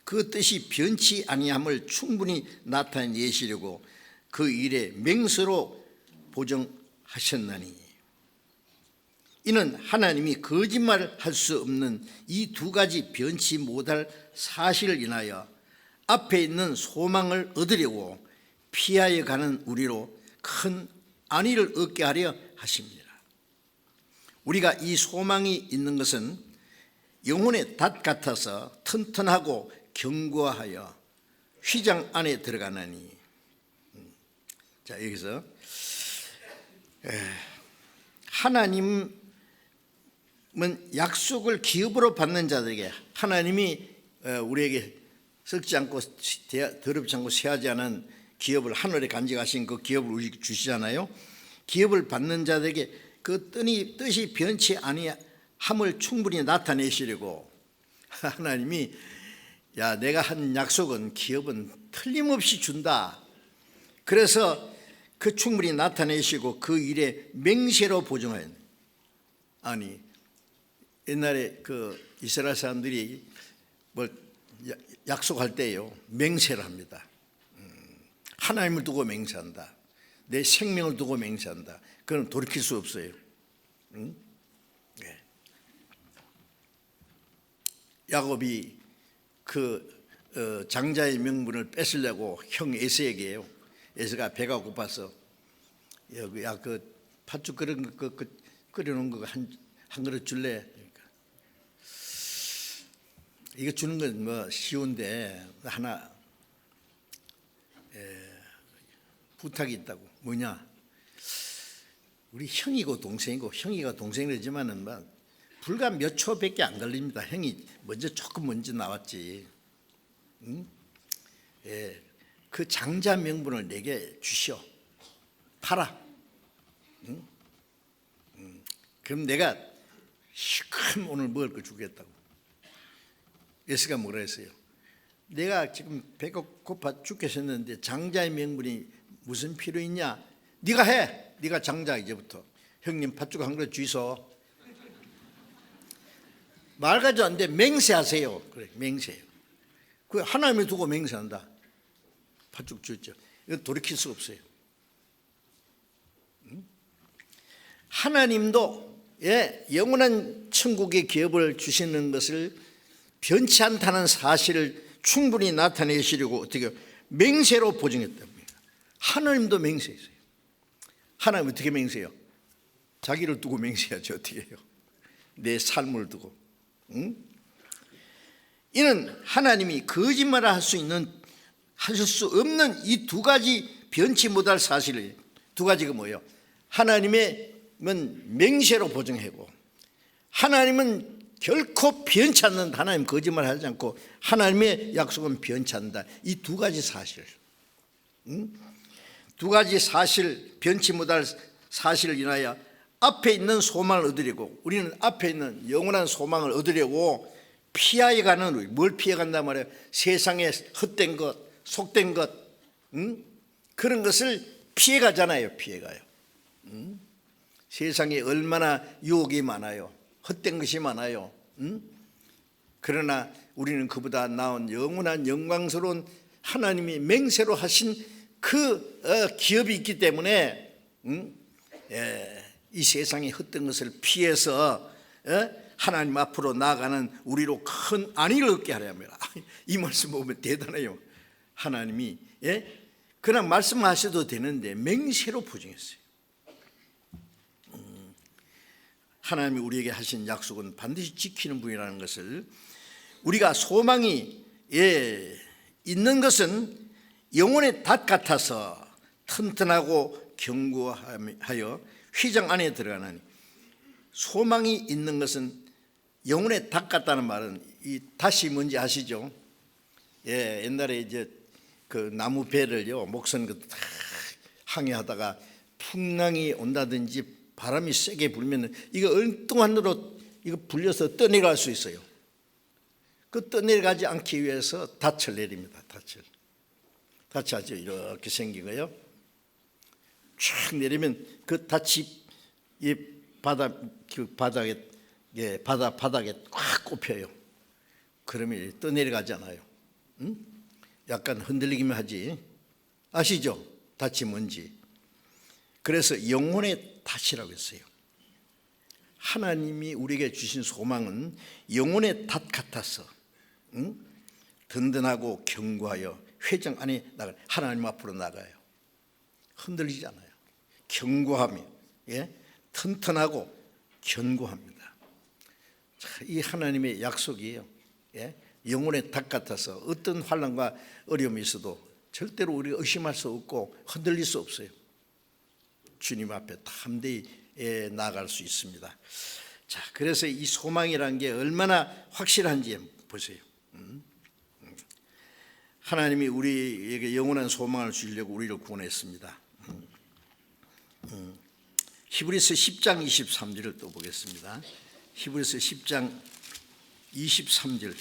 S1: 그 뜻이 변치 아니함을 충분히 나타내시려고 그 일에 맹세로 보정하셨나니 이는 하나님이 거짓말할 수 없는 이 두 가지 변치 못할 사실을 인하여 앞에 있는 소망을 얻으려고 피하여 가는 우리로 큰 안위를 얻게 하려 하십니다. 우리가 이 소망이 있는 것은 영혼의 닷 같아서 튼튼하고 견고하여 휘장 안에 들어가나니. 자, 여기서 하나님은 약속을 기업으로 받는 자들에게 하나님이 우리에게 썩지 않고 더럽지 않고 쇠하지 않은 기업을 하늘에 간직하신 그 기업을 우리에게 주시잖아요. 기업을 받는 자들에게 그 뜻이 변치 아니함을 충분히 나타내시려고 하나님이 내가 한 약속은 기업은 틀림없이 준다. 그래서 그 충분히 나타내시고 그 일에 맹세로 보증하는. 아니 옛날에 그 이스라엘 사람들이 뭘 약속할 때요 맹세를 합니다. 하나님을 두고 맹세한다. 내 생명을 두고 맹세한다. 그건 돌이킬 수 없어요. 야곱이 그 장자의 명분을 뺏으려고 형 에서에게요. 에서가 배가 고파서 그 팥죽 끓여놓은 거 한 그릇 줄래? 그러니까 이거 주는 건 뭐 쉬운데 하나 부탁이 있다고. 뭐냐? 우리 형이고 동생이고 형이가 동생이지만은 불과 몇 초밖에 안 걸립니다. 형이 조금 먼저 나왔지. 그 장자 명분을 내게 주시오. 팔아. 그럼 내가 시큰 오늘 먹을 거 주겠다고. 예수가 뭐라 했어요? 내가 지금 배가 고파 죽겠었는데 장자의 명분이 무슨 필요 있냐? 네가 해. 네가 장자. 이제부터 형님 팥죽 한 그릇 주이소. 말 가지고 안 돼. 맹세하세요. 그래, 맹세해요. 그 하나님을 두고 맹세한다. 팥죽 줬죠. 이거 돌이킬 수 없어요. 하나님도 영원한 천국의 기업을 주시는 것을 변치 않다는 사실을 충분히 나타내시려고 어떻게 맹세로 보증했답니다. 하나님도 맹세했어요. 하나님 어떻게 맹세해요? 자기를 두고 맹세하지 어떻게 해요? 내 삶을 두고. 이는 하나님이 거짓말을 하실 수 없는 이 두 가지 변치 못할 사실을, 두 가지가 뭐예요? 하나님의 맹세로 보증하고, 하나님은 결코 변치 않는다. 하나님 거짓말하지 않고 하나님의 약속은 변치 않는다. 이 두 가지 사실, 두 가지 사실, 변치 못할 사실을 인하여 앞에 있는 소망을 얻으려고, 우리는 앞에 있는 영원한 소망을 얻으려고 피해가는, 우리 뭘 피해간단 말이에요? 세상의 헛된 것, 속된 것, 그런 것을 피해가잖아요. 피해가요. 세상에 얼마나 유혹이 많아요. 헛된 것이 많아요. 그러나 우리는 그보다 나은 영원한 영광스러운 하나님이 맹세로 하신 그 기업이 있기 때문에 이 세상의 헛된 것을 피해서 하나님 앞으로 나아가는 우리로 큰 안위를 얻게 하려 합니다. 이 말씀 보면 대단해요. 하나님이 그냥 말씀하셔도 되는데 맹세로 보증했어요. 하나님이 우리에게 하신 약속은 반드시 지키는 분이라는 것을, 우리가 소망이 있는 것은 영혼의 닷 같아서 튼튼하고 견고하여 휘장 안에 들어가나니, 소망이 있는 것은 영혼의 닷 같다는 말은, 이 닷이 뭔지 아시죠? 옛날에 이제 그 나무 배를요, 목선 항해하다가 풍랑이 온다든지 바람이 세게 불면 이거 엉뚱한 데로 이거 불려서 떠내려갈 수 있어요. 그 떠내려가지 않기 위해서 닻을 내립니다. 닻이 아주 이렇게 생긴 거예요. 쫙 내리면 그 닻이 이 바닥에 꽉 꼽혀요. 그러면 떠내려가지 않아요. 약간 흔들리기만 하지. 아시죠? 닻이 뭔지. 그래서 영혼의 닻이라고 했어요. 하나님이 우리에게 주신 소망은 영혼의 닷 같아서 든든하고 견고하여 회장 안에 나가, 하나님 앞으로 나가요. 흔들리지 않아요. 견고하며 튼튼하고 견고합니다. 이 하나님의 약속이에요. 영혼의 닷 같아서 어떤 환난과 어려움이 있어도 절대로 우리가 의심할 수 없고 흔들릴 수 없어요. 주님 앞에 담대히 나아갈 수 있습니다. 자, 그래서 이 소망이라는 게 얼마나 확실한지 보세요. 하나님이 우리에게 영원한 소망을 주시려고 우리를 구원했습니다. 히브리서 10장 23절을 또 보겠습니다. 히브리서 10장 23절,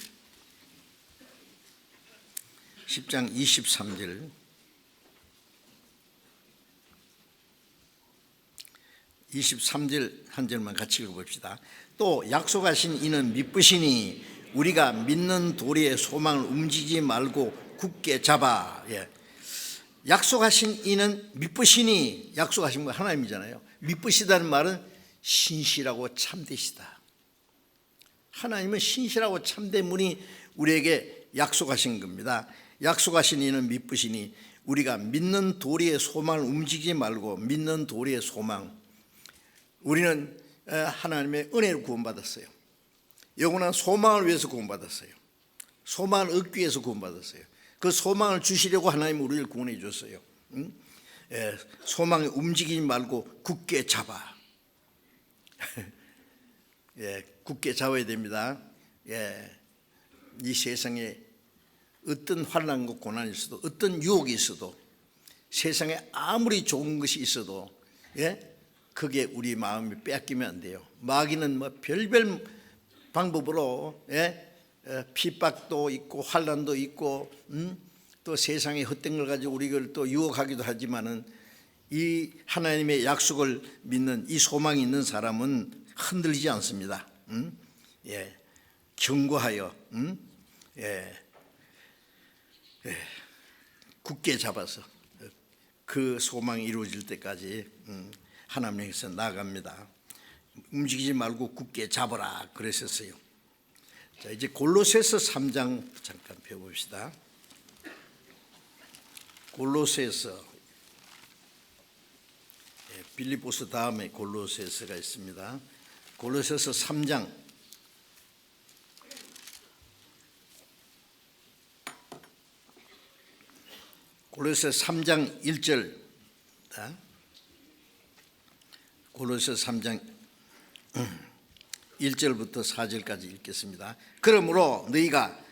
S1: 10장 23절, 23절 한 절만 같이 읽어봅시다. 또 약속하신 이는 미쁘시니 우리가 믿는 도리의 소망을 움직이지 말고 굳게 잡아. 약속하신 이는 미쁘시니, 약속하신 건 하나님이잖아요. 미쁘시다는 말은 신실하고 참되시다. 하나님은 신실하고 참된 분이 우리에게 약속하신 겁니다. 약속하신 이는 미쁘시니 우리가 믿는 도리의 소망을 움직이지 말고, 믿는 도리의 소망, 우리는 하나님의 은혜를 구원받았어요. 영원한 소망을 위해서 구원받았어요. 소망을 얻기 위해서 구원받았어요. 그 소망을 주시려고 하나님 우리를 구원해 줬어요. 소망에 움직이지 말고 굳게 잡아. 굳게 잡아야 됩니다. 이 세상에 어떤 환난과 고난이 있어도, 어떤 유혹이 있어도, 세상에 아무리 좋은 것이 있어도 그게 우리 마음이 빼앗기면 안 돼요. 마귀는 뭐 별별 방법으로 핍박도 있고 환난도 있고 또 세상의 헛된 걸 가지고 우리를 또 유혹하기도 하지만은, 이 하나님의 약속을 믿는 이 소망이 있는 사람은 흔들리지 않습니다. 견고하여 굳게 잡아서 그 소망이 이루어질 때까지 하나님께서 나아갑니다. 움직이지 말고 굳게 잡아라 그랬었어요. 자, 이제 골로새서 3장 잠깐 펴봅시다. 골로새서, 빌립보서 다음에 골로새서가 있습니다. 골로새서 3장 골로새서 3장 1절, 골로새서 3장 1절부터 4절까지 읽겠습니다. 그러므로 너희가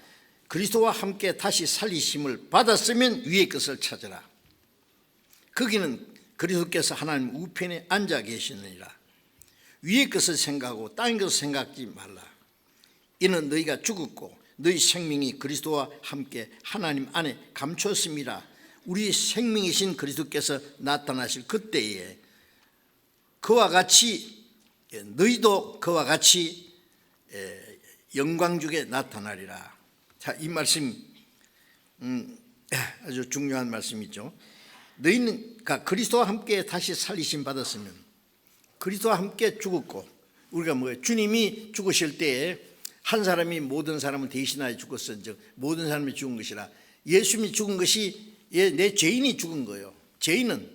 S1: 그리스도와 함께 다시 살리심을 받았으면 위의 것을 찾으라. 거기는 그리스도께서 하나님 우편에 앉아 계시느니라. 위의 것을 생각하고 땅의 것을 생각하지 말라. 이는 너희가 죽었고 너희 생명이 그리스도와 함께 하나님 안에 감추었습니다. 우리 생명이신 그리스도께서 나타나실 그때에 그와 같이 너희도 그와 같이 영광 중에 나타나리라. 자, 이 말씀 아주 중요한 말씀이죠. 너희는 그리스도와 함께 다시 살리심 받았으면, 그리스도와 함께 죽었고, 우리가 뭐예요? 주님이 죽으실 때에 한 사람이 모든 사람을 대신하여 죽었은즉 모든 사람이 죽은 것이라. 예수님이 죽은 것이 내 죄인이 죽은 거예요. 죄인은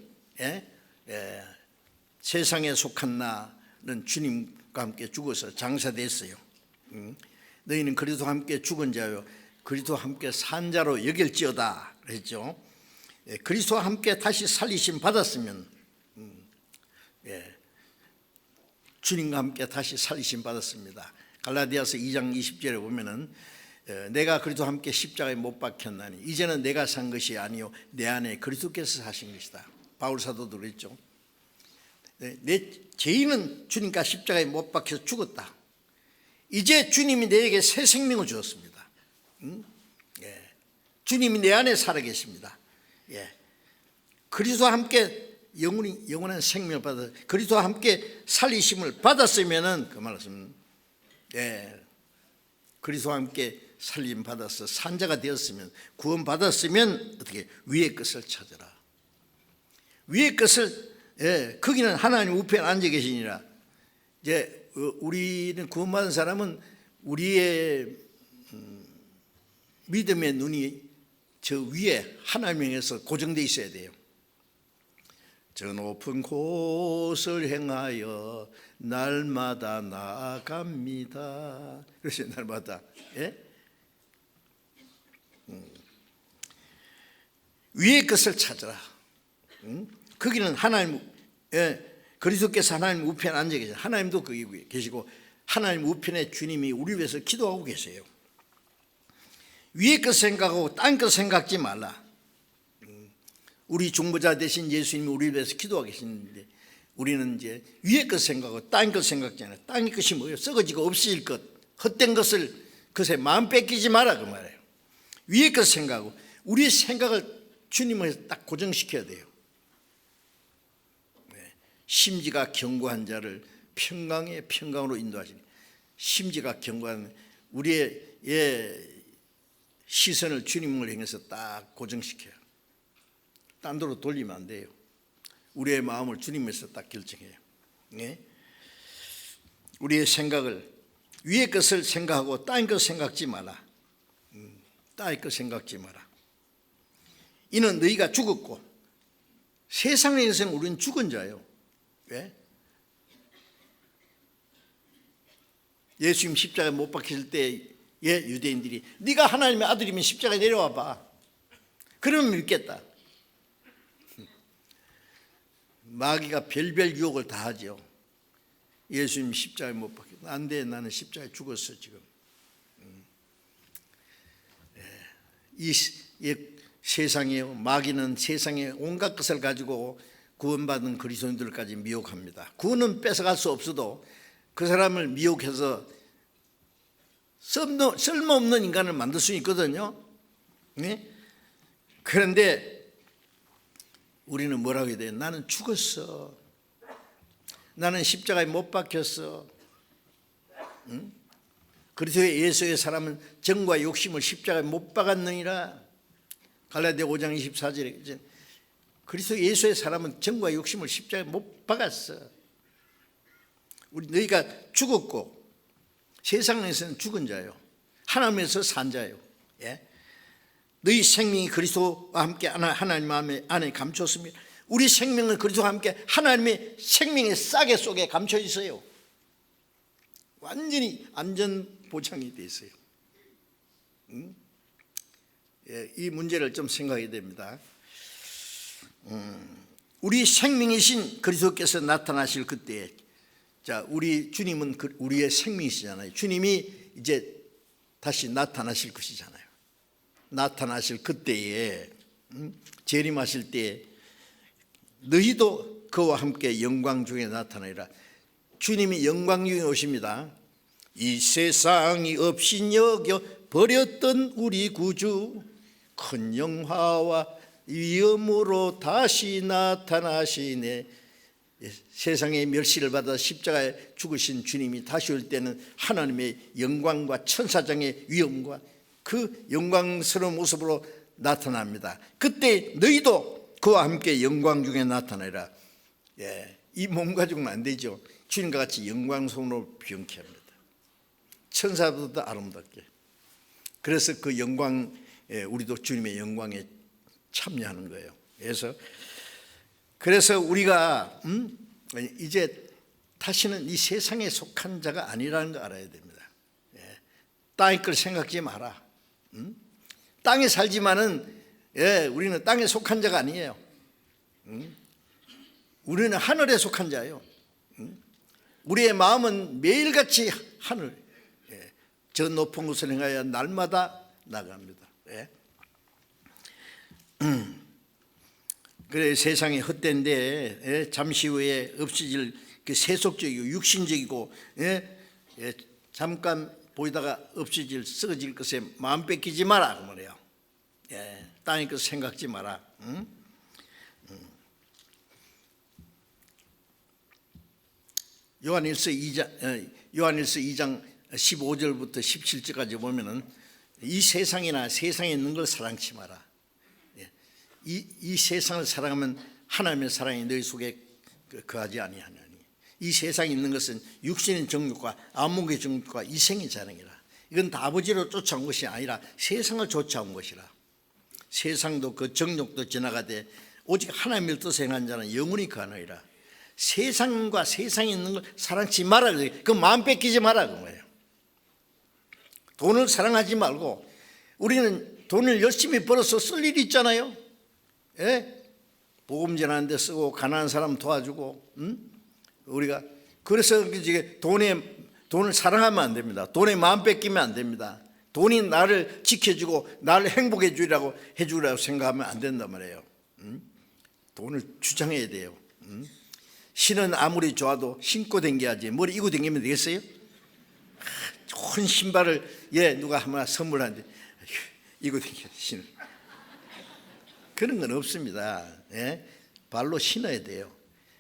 S1: 세상에 속한 나는 주님과 함께 죽어서 장사됐어요. 너희는 그리스도와 함께 죽은 자요 그리스도와 함께 산 자로 여길지어다 그랬죠. 그리스도와 함께 다시 살리심 받았으면, 주님과 함께 다시 살리심 받았습니다. 갈라디아서 2장 20절에 보면은 내가 그리스도와 함께 십자가에 못 박혔나니 이제는 내가 산 것이 아니요 내 안에 그리스도께서 사신 것이다. 바울 사도도 그랬죠. 내 죄인은 주님과 십자가에 못 박혀서 죽었다. 이제 주님이 내게 새 생명을 주었습니다. 주님이 내 안에 살아계십니다. 그리스도와 함께 영원한 생명을 받아 그리스도와 함께 살리심을 받았으면은 그 말씀, 그리스도와 함께 살림 받아서 산자가 되었으면, 구원 받았으면 어떻게 위의 것을 찾으라. 위의 것을, 거기는 하나님 우편에 앉아 계시니라. 이제 우리는 구원받은 사람은 우리의 믿음의 눈이 저 위에 하나님에 의해서 고정되어 있어야 돼요. 저 높은 곳을 행하여 날마다 나아갑니다. 그래서 날마다 위의 것을 찾으라. 거기는 하나님, 그리스도께서 하나님 우편에 앉아 계세요. 하나님도 거기 계시고 하나님 우편에 주님이 우리 위해서 기도하고 계세요. 위의 것 생각하고 딴 것 생각지 말라. 우리 중보자 되신 예수님이 우리 위해서 기도하고 계시는데 우리는 이제 위의 것 생각하고 딴 것 생각지 않아요. 땅의 것이 뭐예요? 썩어지고 없어질 것, 헛된 것을 그새 마음 뺏기지 마라 그 말이에요. 위의 것 생각하고 우리의 생각을 주님을 딱 고정시켜야 돼요. 심지가 견고한 자를 평강의 평강으로 인도하시니, 심지가 견고한 우리의 시선을 주님을 향해서 딱 고정시켜요. 딴 데로 돌리면 안 돼요. 우리의 마음을 주님에서 딱 결정해요. 우리의 생각을 위의 것을 생각하고 딴 것 생각지 마라. 딴 것 생각지 마라. 이는 너희가 죽었고, 세상에서는 우리는 죽은 자예요. 왜? 예수님 십자가에 못 박힐 때 유대인들이 네가 하나님의 아들이면 십자가에 내려와 봐. 그러면 믿겠다. 마귀가 별별 유혹을 다 하죠. 예수님 십자가에 못 박혀. 안 돼, 나는 십자가에 죽었어 지금. 이 세상에 마귀는 세상에 온갖 것을 가지고 구원받은 그리스도인들까지 미혹합니다. 구원은 뺏어갈 수 없어도 그 사람을 미혹해서 쓸모없는 인간을 만들 수 있거든요. 그런데 우리는 뭐라고 해야 돼요? 나는 죽었어. 나는 십자가에 못 박혔어. 그리스도의 예수의 사람은 정과 욕심을 십자가에 못 박았느니라. 갈라디아 5장 24절에 이제 그리스도 예수의 사람은 정과 욕심을 십자가에 못 박았어. 우리 너희가 죽었고 세상에서는 죽은 자요, 하나님에서 산 자요. 예? 너희 생명이 그리스도와 함께 하나님 안에 감췄습니다. 우리 생명은 그리스도와 함께 하나님의 생명의 싸개 속에 감춰 있어요. 완전히 안전 보장이 돼 있어요. 예, 이 문제를 좀 생각해야 됩니다. 우리 생명이신 그리스도께서 나타나실 그때에, 자, 우리 주님은 우리의 생명이시잖아요. 주님이 이제 다시 나타나실 것이잖아요. 나타나실 그때에, 재림하실 때에 너희도 그와 함께 영광 중에 나타나리라. 주님이 영광 중에 오십니다. 이 세상이 없인 여겨 버렸던 우리 구주 큰 영화와 위엄으로 다시 나타나시네. 세상의 멸시를 받아 십자가에 죽으신 주님이 다시 올 때는 하나님의 영광과 천사장의 위엄과 그 영광스러운 모습으로 나타납니다. 그때 너희도 그와 함께 영광 중에 나타나리라. 예, 이 몸 가지고는 안 되죠. 주님과 같이 영광스러움으로 비영케 합니다. 천사보다 아름답게. 그래서 그 영광, 우리도 주님의 영광에 참여하는 거예요. 그래서 우리가 이제 다시는 이 세상에 속한 자가 아니라는 거 알아야 됩니다. 땅의 걸 생각지 마라. 땅에 살지만은 우리는 땅에 속한 자가 아니에요. 우리는 하늘에 속한 자예요. 우리의 마음은 매일같이 하늘, 저 높은 곳을 행하여 날마다 나갑니다. 그래, 세상이 헛된데 잠시 후에 없어질 그 세속적이고 육신적이고 잠깐 보이다가 없어질 썩어질 것에 마음 뺏기지 마라 그 말이에요. 땅의 것 생각지 마라. 요한일서 2장 15절부터 17절까지 보면은 이 세상이나 세상에 있는 걸 사랑치 마라. 이 세상을 사랑하면 하나님의 사랑이 너희 속에 거하지 아니하나니. 이 세상에 있는 것은 육신의 정욕과 안목의 정욕과 이생의 자랑이라. 이건 다 아버지로 쫓아온 것이 아니라 세상을 쫓아온 것이라. 세상도 그 정욕도 지나가되 오직 하나님의 뜻을 행한 자는 영원히 거하느니라. 세상과 세상에 있는 걸 사랑치 마라. 그 마음 뺏기지 마라 그 거예요. 돈을 사랑하지 말고, 우리는 돈을 열심히 벌어서 쓸 일이 있잖아요. 복음 전하는 데 쓰고 가난한 사람 도와주고, 우리가 그래서 돈을 사랑하면 안 됩니다. 돈에 마음 뺏기면 안 됩니다. 돈이 나를 지켜주고 나를 행복해 주라고 해주라고 생각하면 안 된단 말이에요. 돈을 주장해야 돼요. 신은 아무리 좋아도 신고 댕겨야지 머리 이고 댕기면 되겠어요? 좋은 신발을 누가 하나 선물하는데 이고 댕겨 신. 그런 건 없습니다. 발로 신어야 돼요.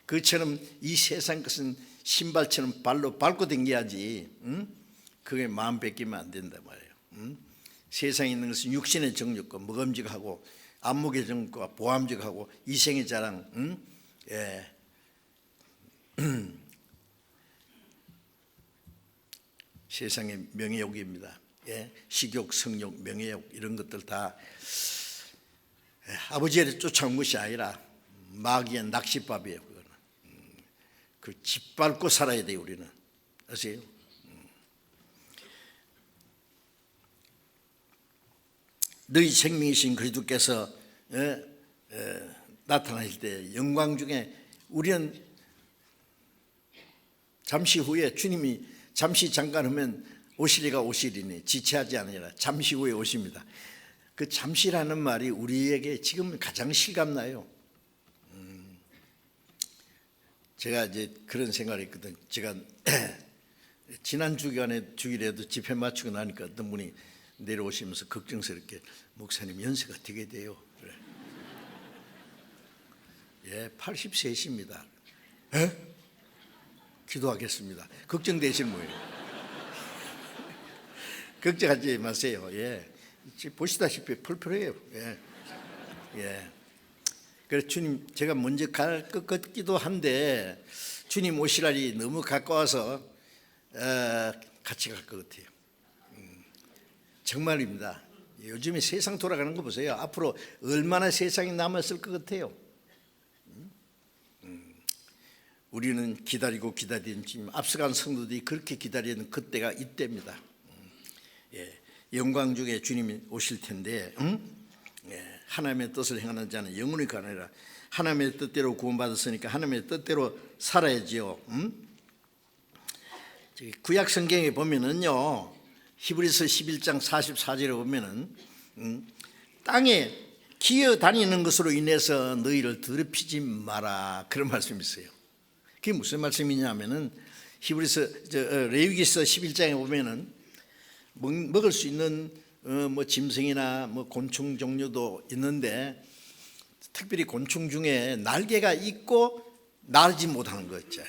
S1: 그처럼 이 세상 것은 신발처럼 발로 밟고 댕겨야지. 그게 마음 뺏기면 안 된단 말이에요. 세상에 있는 것은 육신의 정욕과 먹음직하고 안목의 정욕과 보암직하고 이생의 자랑, 세상의 명예욕입니다. 식욕, 성욕, 명예욕 이런 것들 다 아버지를 쫓아온 것이 아니라 마귀의 낚싯밥이에요. 그거는 그 짓밟고 살아야 돼요. 우리는 아세요? 너희 생명이신 그리스도께서 나타나실 때 영광 중에 우리는 잠시 후에 주님이 잠시 잠깐 하면 오시리가 오시리니 지체하지 않으리라. 잠시 후에 오십니다. 그 잠시라는 말이 우리에게 지금 가장 실감나요. 제가 이제 그런 생각을 했거든. 제가 지난 주일에도 집회 마치고 나니까 어떤 분이 내려오시면서 걱정스럽게 목사님 연세가 되게 돼요. 그래. 80세이십니다. 기도하겠습니다. 걱정되시는 거예요. 걱정하지 마세요. 보시다시피 펄펄해요. 예. 그래서 주님, 제가 먼저 갈 것 같기도 한데 주님 오실 날이 너무 가까워서 같이 갈 것 같아요. 정말입니다. 요즘에 세상 돌아가는 거 보세요. 앞으로 얼마나 세상이 남았을 것 같아요. 우리는 기다리고 기다리는 주님, 앞서간 성도들이 그렇게 기다리는 그때가 이때입니다. 예, 영광 중에 주님이 오실 텐데, 예, 하나님의 뜻을 행하는 자는 영원히 가느니라. 하나님의 뜻대로 구원받았으니까 하나님의 뜻대로 살아야지요. 구약 성경에 보면은요, 히브리서 11장 44절에 보면은 땅에 기어 다니는 것으로 인해서 너희를 더럽히지 마라, 그런 말씀이 있어요. 그게 무슨 말씀이냐면은 히브리서 레위기서 11장에 보면은 먹을 수 있는 뭐 짐승이나 뭐 곤충 종류도 있는데 특별히 곤충 중에 날개가 있고 날지 못하는 거 있죠.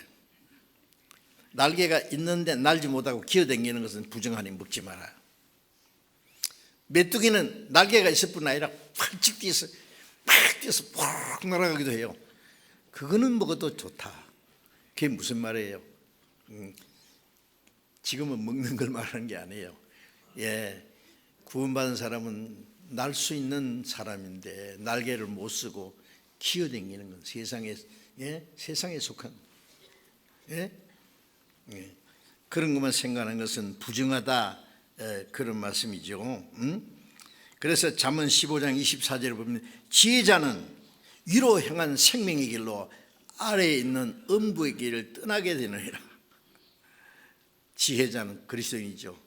S1: 날개가 있는데 날지 못하고 기어다니는 것은 부정하니 먹지 마라. 메뚜기는 날개가 있을 뿐 아니라 펄쩍 뛰어서 팍 뛰어서 푹 날아가기도 해요. 그거는 먹어도 좋다. 그게 무슨 말이에요? 지금은 먹는 걸 말하는 게 아니에요. 예, 구원받은 사람은 날 수 있는 사람인데 날개를 못 쓰고 기어다니는 건 세상에, 예, 세상에 속한, 예? 예, 그런 것만 생각하는 것은 부정하다, 그런 말씀이죠. 그래서 잠언 15장 24절을 보면 지혜자는 위로 향한 생명의 길로 아래에 있는 음부의 길을 떠나게 되느니라. 지혜자는 그리스도인이죠.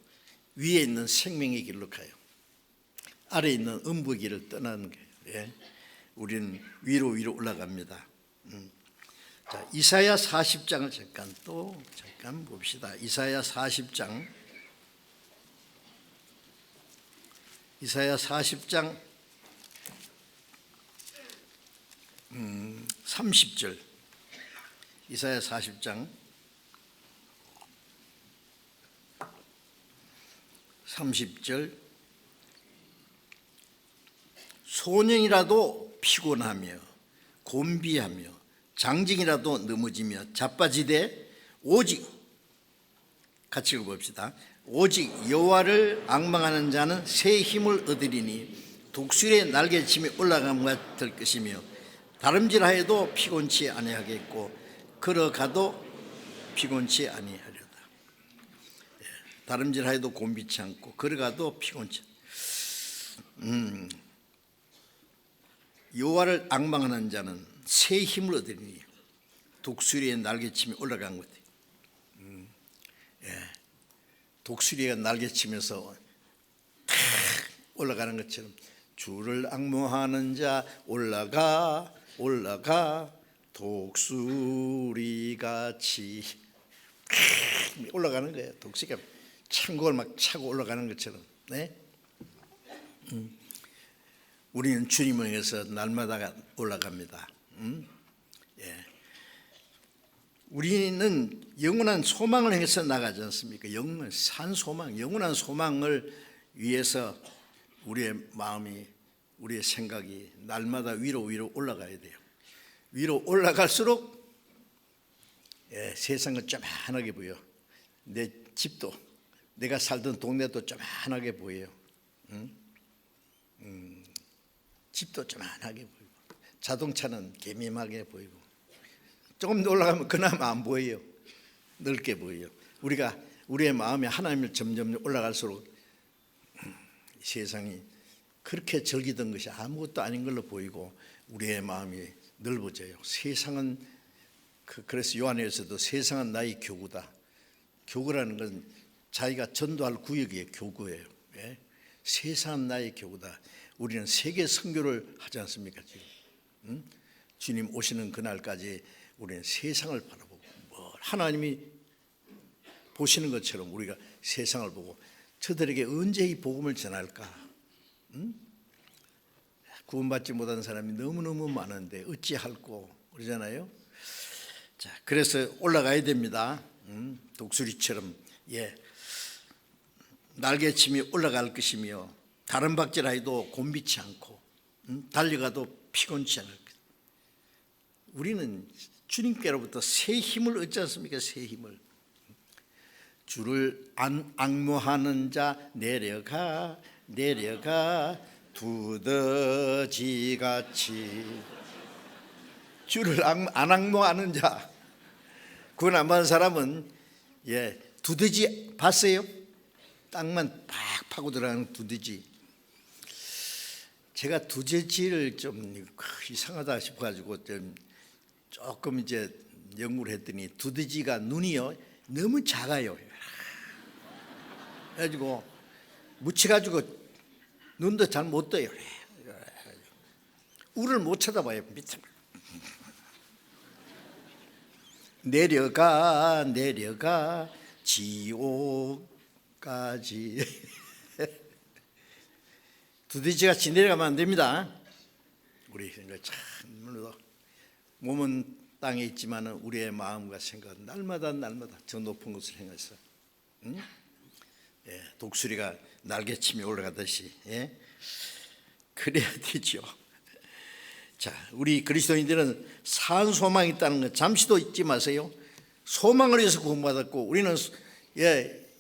S1: 위에 있는 생명의 길로 가요. 아래에 있는 음부의 길을 떠나는 거예요. 예. 우리는 위로 올라갑니다. 자, 이사야 40장을 잠깐 봅시다. 이사야 40장 30절. 이사야 40장 30절. 소년이라도 피곤하며 곤비하며 장징이라도 넘어지며 자빠지되 오직, 같이 읽어봅시다. 오직 여호와를 앙망하는 자는 새 힘을 얻으리니 독수리의 날개침이 올라감과 될 것이며 다름질하여도 피곤치 아니하겠고 걸어가도 피곤치 아니하려다. 다름질하여도 곤비치 않고 걸어가도 피곤치. 여호와를 앙망하는 자는 새 힘을 얻으리니 독수리의 날개침이 올라간 것 같아요. 독수리가 날개치면서 탁 올라가는 것처럼 주를 앙망하는 자 올라가 독수리같이 올라가는 거예요. 독수리가 창고를 막 차고 올라가는 것처럼. 네? 우리는 주님을 위해서 날마다 올라갑니다. 예. 우리는 영원한 소망을 향해서 나가지 않습니까? 영원한 소망, 영원한 소망을 위해서 우리의 마음이, 우리의 생각이 날마다 위로 올라가야 돼요. 위로 올라갈수록 세상은 쪼만하게 보여. 내 집도, 내가 살던 동네도 쪼만하게 보여요. 집도 쪼만하게 보이고 자동차는 개미하게 보이고 조금 더 올라가면 그나마 안 보여요. 넓게 보여요. 우리의 마음이 하나님을 점점 올라갈수록 세상이 그렇게 즐기던 것이 아무것도 아닌 걸로 보이고 우리의 마음이 넓어져요. 세상은 그래서 요한에서도 세상은 나의 교구다. 교구라는 건 자기가 전도할 구역의 교구예요. 예? 세상은 나의 교구다. 우리는 세계 선교를 하지 않습니까 지금? 주님 오시는 그날까지 우리는 세상을 바라보고 하나님이 보시는 것처럼 우리가 세상을 보고 저들에게 언제 이 복음을 전할까? 구원받지 못한 사람이 너무너무 많은데 어찌할꼬 그러잖아요. 자, 그래서 올라가야 됩니다. 독수리처럼. 예, 날개침이 올라갈 것이며 다른 박질하여도 곤비치 않고 달려가도 피곤치 않을 것. 우리는 주님께로부터 새 힘을 얻지 않습니까? 새 힘을. 주를 앙모하는 자 내려가 내려가 두더지같이. 주를 안 앙모하는 자, 구원 안 받은 사람은 두더지 봤어요? 땅만 팍 파고 들어가는 두더지. 제가 두더지를 좀 이상하다 싶어가지고 조금 이제 연구를 했더니 두더지가 눈이요 너무 작아요. 그래가지고 묻혀가지고 눈도 잘 못 떠요. 우를 못 쳐다봐요. 밑에 내려가 내려가 지옥까지. 두더지같이 내려가면 안 됩니다. 우리 참으로 몸은 땅에 있지만 우리의 마음과 생각은 날마다 저 높은 곳을 향해서 독수리가 날개치며 올라가듯이 그래야 되죠. 자, 우리 그리스도인들은 산 소망이 있다는 것 잠시도 잊지 마세요. 소망을 위해서 구원받았고 우리는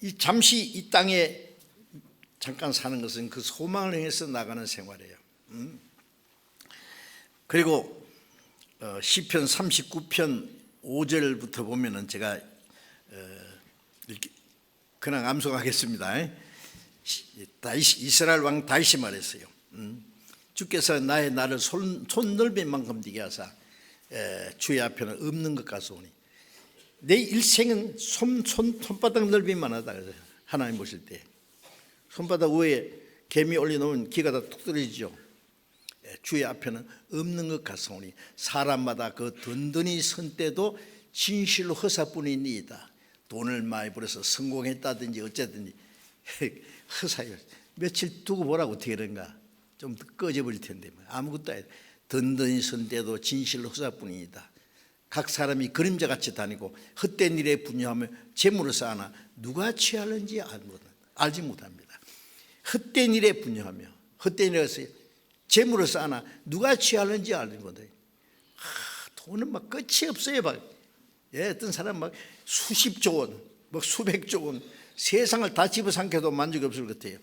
S1: 이 잠시 이 땅에 잠깐 사는 것은 그 소망을 향해서 나가는 생활이에요. 그리고 시편 39편 5절부터 보면은 제가 이렇게 그냥 암송하겠습니다. 이스라엘 왕 다윗이 말했어요. 주께서 나를 손 넓인 만큼 되게 하사 주의 앞에는 없는 것 같사오니 내 일생은 손바닥 넓이만 하다. 하나님 보실 때 손바닥 위에 개미 올려놓으면 기가 다 뚝 떨어지죠. 주의 앞에는 없는 것 같사오니 사람마다 그 든든히 선 때도 진실로 허사뿐이니이다. 돈을 많이 벌어서 성공했다든지 어쨌든지 허사요. 며칠 두고 보라고 어떻게 그런가. 좀 꺼져버릴 텐데 아무것도 아니다. 든든히 선 때도 진실로 허사뿐이다. 각 사람이 그림자같이 다니고 헛된 일에 분유하며 재물을 쌓아나 누가 취하는지 알지 못합니다. 헛된 일에 분유하며 헛된 일에서 재물을 쌓아나 누가 취하는지 알지 못해요. 돈은 막 끝이 없어요. 어떤 사람 막 수십조 원, 막 수백조 원, 세상을 다 집어삼켜도 만족이 없을 것 같아요.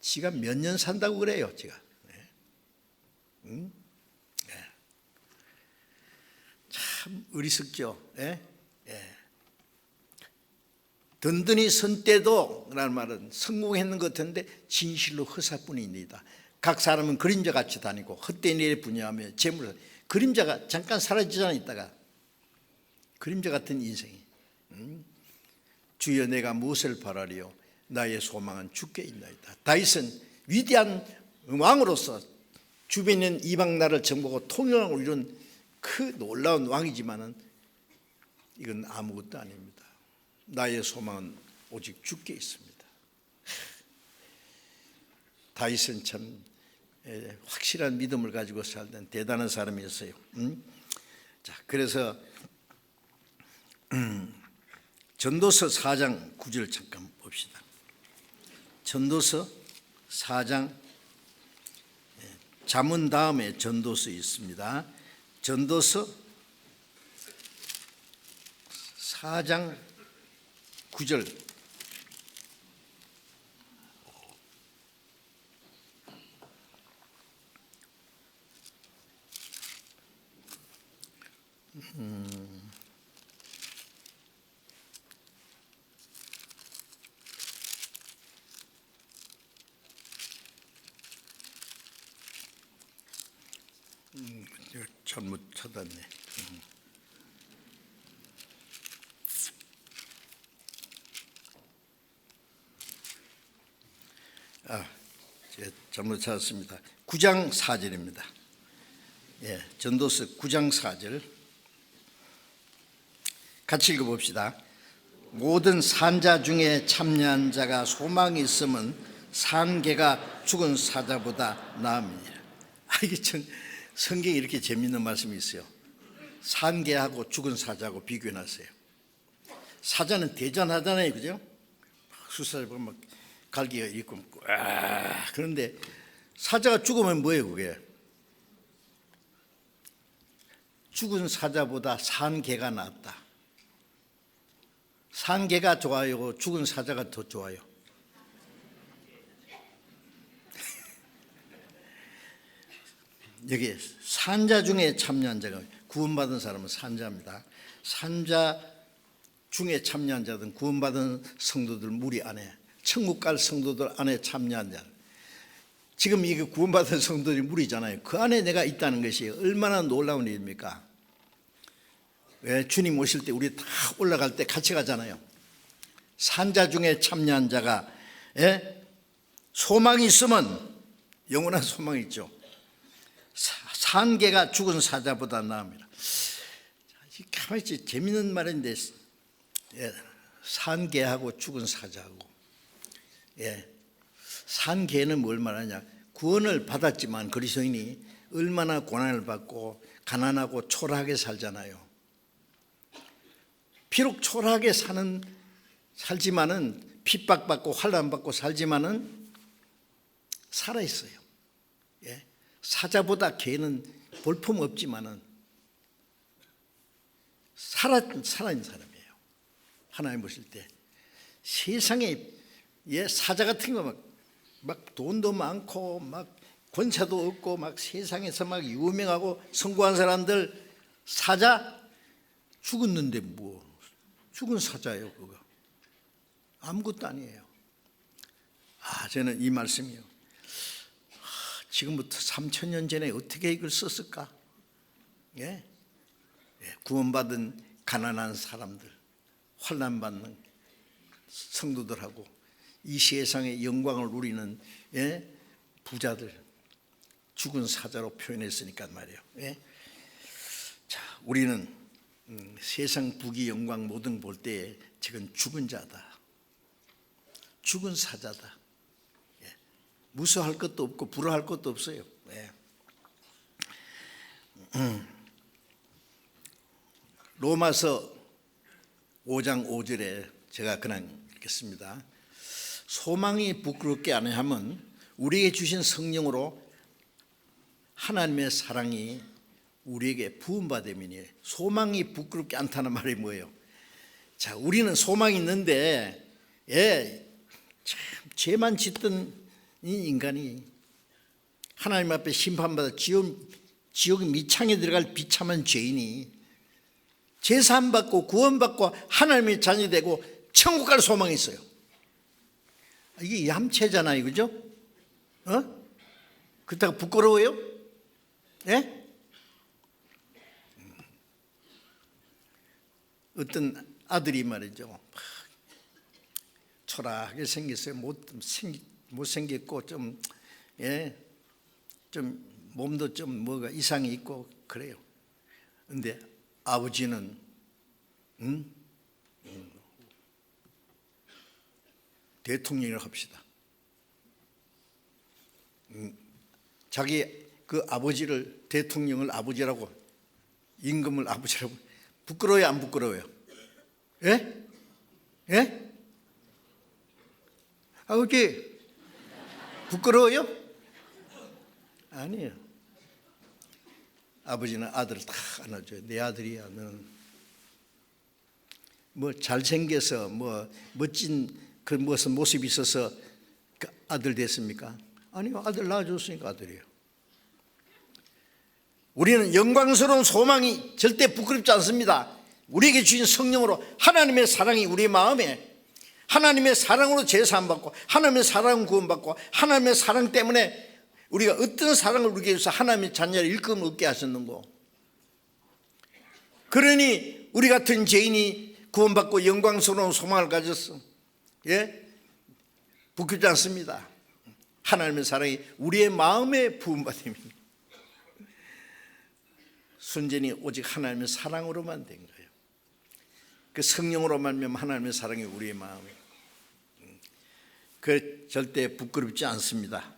S1: 지가 몇 년 산다고 그래요, 지가. 참 어리석죠. 든든히 선 때도 라는 말은 성공했는 것 같은데 진실로 허사뿐입니다. 각 사람은 그림자같이 다니고 헛된 일에 분야하며 재물을 그림자가 잠깐 사라지잖아 있다가 그림자 같은 인생이. 주여 내가 무엇을 바라리요 나의 소망은 주께 있나이다. 다윗은 위대한 왕으로서 주변에 있는 이방 나라를 정복하고 통일하고 이룬 그 놀라운 왕이지만은 이건 아무것도 아닙니다. 나의 소망은 오직 주께 있습니다. 다윗은 참 확실한 믿음을 가지고 살던 대단한 사람이었어요. 자, 그래서 전도서 4장 9절 잠깐 봅시다. 전도서 4장 잠언 다음에 전도서 있습니다. 전도서 4장 9절. 잘못 찾았네. 잘못 찾았습니다. 9장 4절입니다. 전도서 9장 4절 같이 읽어봅시다. 모든 산자 중에 참여한 자가 소망이 있으면 산개가 죽은 사자보다 나음이니라. 이게 참 성경에 이렇게 재미있는 말씀이 있어요. 산개하고 죽은 사자하고 비교해놨어요. 사자는 대전하잖아요, 그죠? 수사를 보면 막 갈기가 있고 그런데 사자가 죽으면 뭐예요, 그게?
S2: 죽은 사자보다 산 개가 낫다. 산 개가 좋아요, 죽은 사자가 더 좋아요? 여기 산자 중에 참여한 자가, 구원받은 사람은 산자입니다. 산자 중에 참여한 자든 구원받은 성도들 무리 안에, 천국 갈 성도들 안에 참여한 자, 지금 이게 구원받은 성도들이 무리잖아요. 그 안에 내가 있다는 것이 얼마나 놀라운 일입니까? 왜 주님 오실 때 우리 다 올라갈 때 같이 가잖아요. 산자 중에 참여한 자가, 소망이 있으면 영원한 소망이 있죠. 산개가 죽은 사자보다 나옵니다. 가만히 있지, 재밌는 말인데, 산개하고 죽은 사자하고, 산개는 뭘 말하냐? 구원을 받았지만 그리스도인이 얼마나 고난을 받고 가난하고 초라하게 살잖아요. 비록 초라하게 살지만은, 핍박받고 환난받고 살지만은 살아있어요. 사자보다 개는 볼품 없지만은 살아있는 사람이에요. 하나님 보실 때 세상에 사자 같은 거 막 돈도 많고 막 권세도 없고 막 세상에서 막 유명하고 성공한 사람들, 사자 죽었는데 뭐 죽은 사자예요. 그거 아무것도 아니에요. 저는 이 말씀이요, 지금부터 3000년 전에 어떻게 이걸 썼을까? 구원받은 가난한 사람들, 환난받는 성도들하고 이 세상의 영광을 누리는 부자들, 죽은 사자로 표현했으니까 말이에요. 자, 우리는 세상 부귀 영광 모든 볼 때에 지금 죽은 자다, 죽은 사자다. 무서워할 것도 없고 부러워할 것도 없어요. 로마서 5장 5절에 제가 그냥 읽겠습니다. 소망이 부끄럽게 아니하면 우리에게 주신 성령으로 하나님의 사랑이 우리에게 부음받음이니. 소망이 부끄럽게 않다는 말이 뭐예요? 자, 우리는 소망이 있는데 참 죄만 짓던 이 인간이 하나님 앞에 심판받아 지옥 미창에 들어갈 비참한 죄인이 제사함받고 구원받고 하나님의 자녀이 되고 천국 갈 소망이 있어요. 이게 얌체잖아요, 그죠? 그렇다고 부끄러워요? 어떤 아들이 말이죠, 초라하게 생겼어요. 못생겼고 좀 몸도 좀 뭐가 이상이 있고 그래요. 근데 아버지는 대통령을 합시다. 자기 그 아버지를, 대통령을 아버지라고, 임금을 아버지라고, 부끄러워요, 안 부끄러워요? 아버지 부끄러워요? 아니에요. 아버지는 아들을 다 안아줘요. 내 아들이야. 너는 뭐 잘생겨서 뭐 멋진 그 무슨 모습이 있어서 그 아들 됐습니까? 아니요, 아들 낳아줬으니까 아들이에요. 우리는 영광스러운 소망이 절대 부끄럽지 않습니다. 우리에게 주신 성령으로 하나님의 사랑이 우리 마음에, 하나님의 사랑으로 제사함받고 하나님의 사랑 구원받고 하나님의 사랑 때문에 우리가 어떤 사랑을 우리에게 주셔서 하나님의 자녀를 일금을 얻게 하셨는고. 그러니 우리 같은 죄인이 구원받고 영광스러운 소망을 가졌어. 부끄럽지 않습니다. 하나님의 사랑이 우리의 마음에 부음받음입니다. 순전히 오직 하나님의 사랑으로만 된 거예요. 그 성령으로만 면 하나님의 사랑이 우리의 마음에, 그 절대 부끄럽지 않습니다.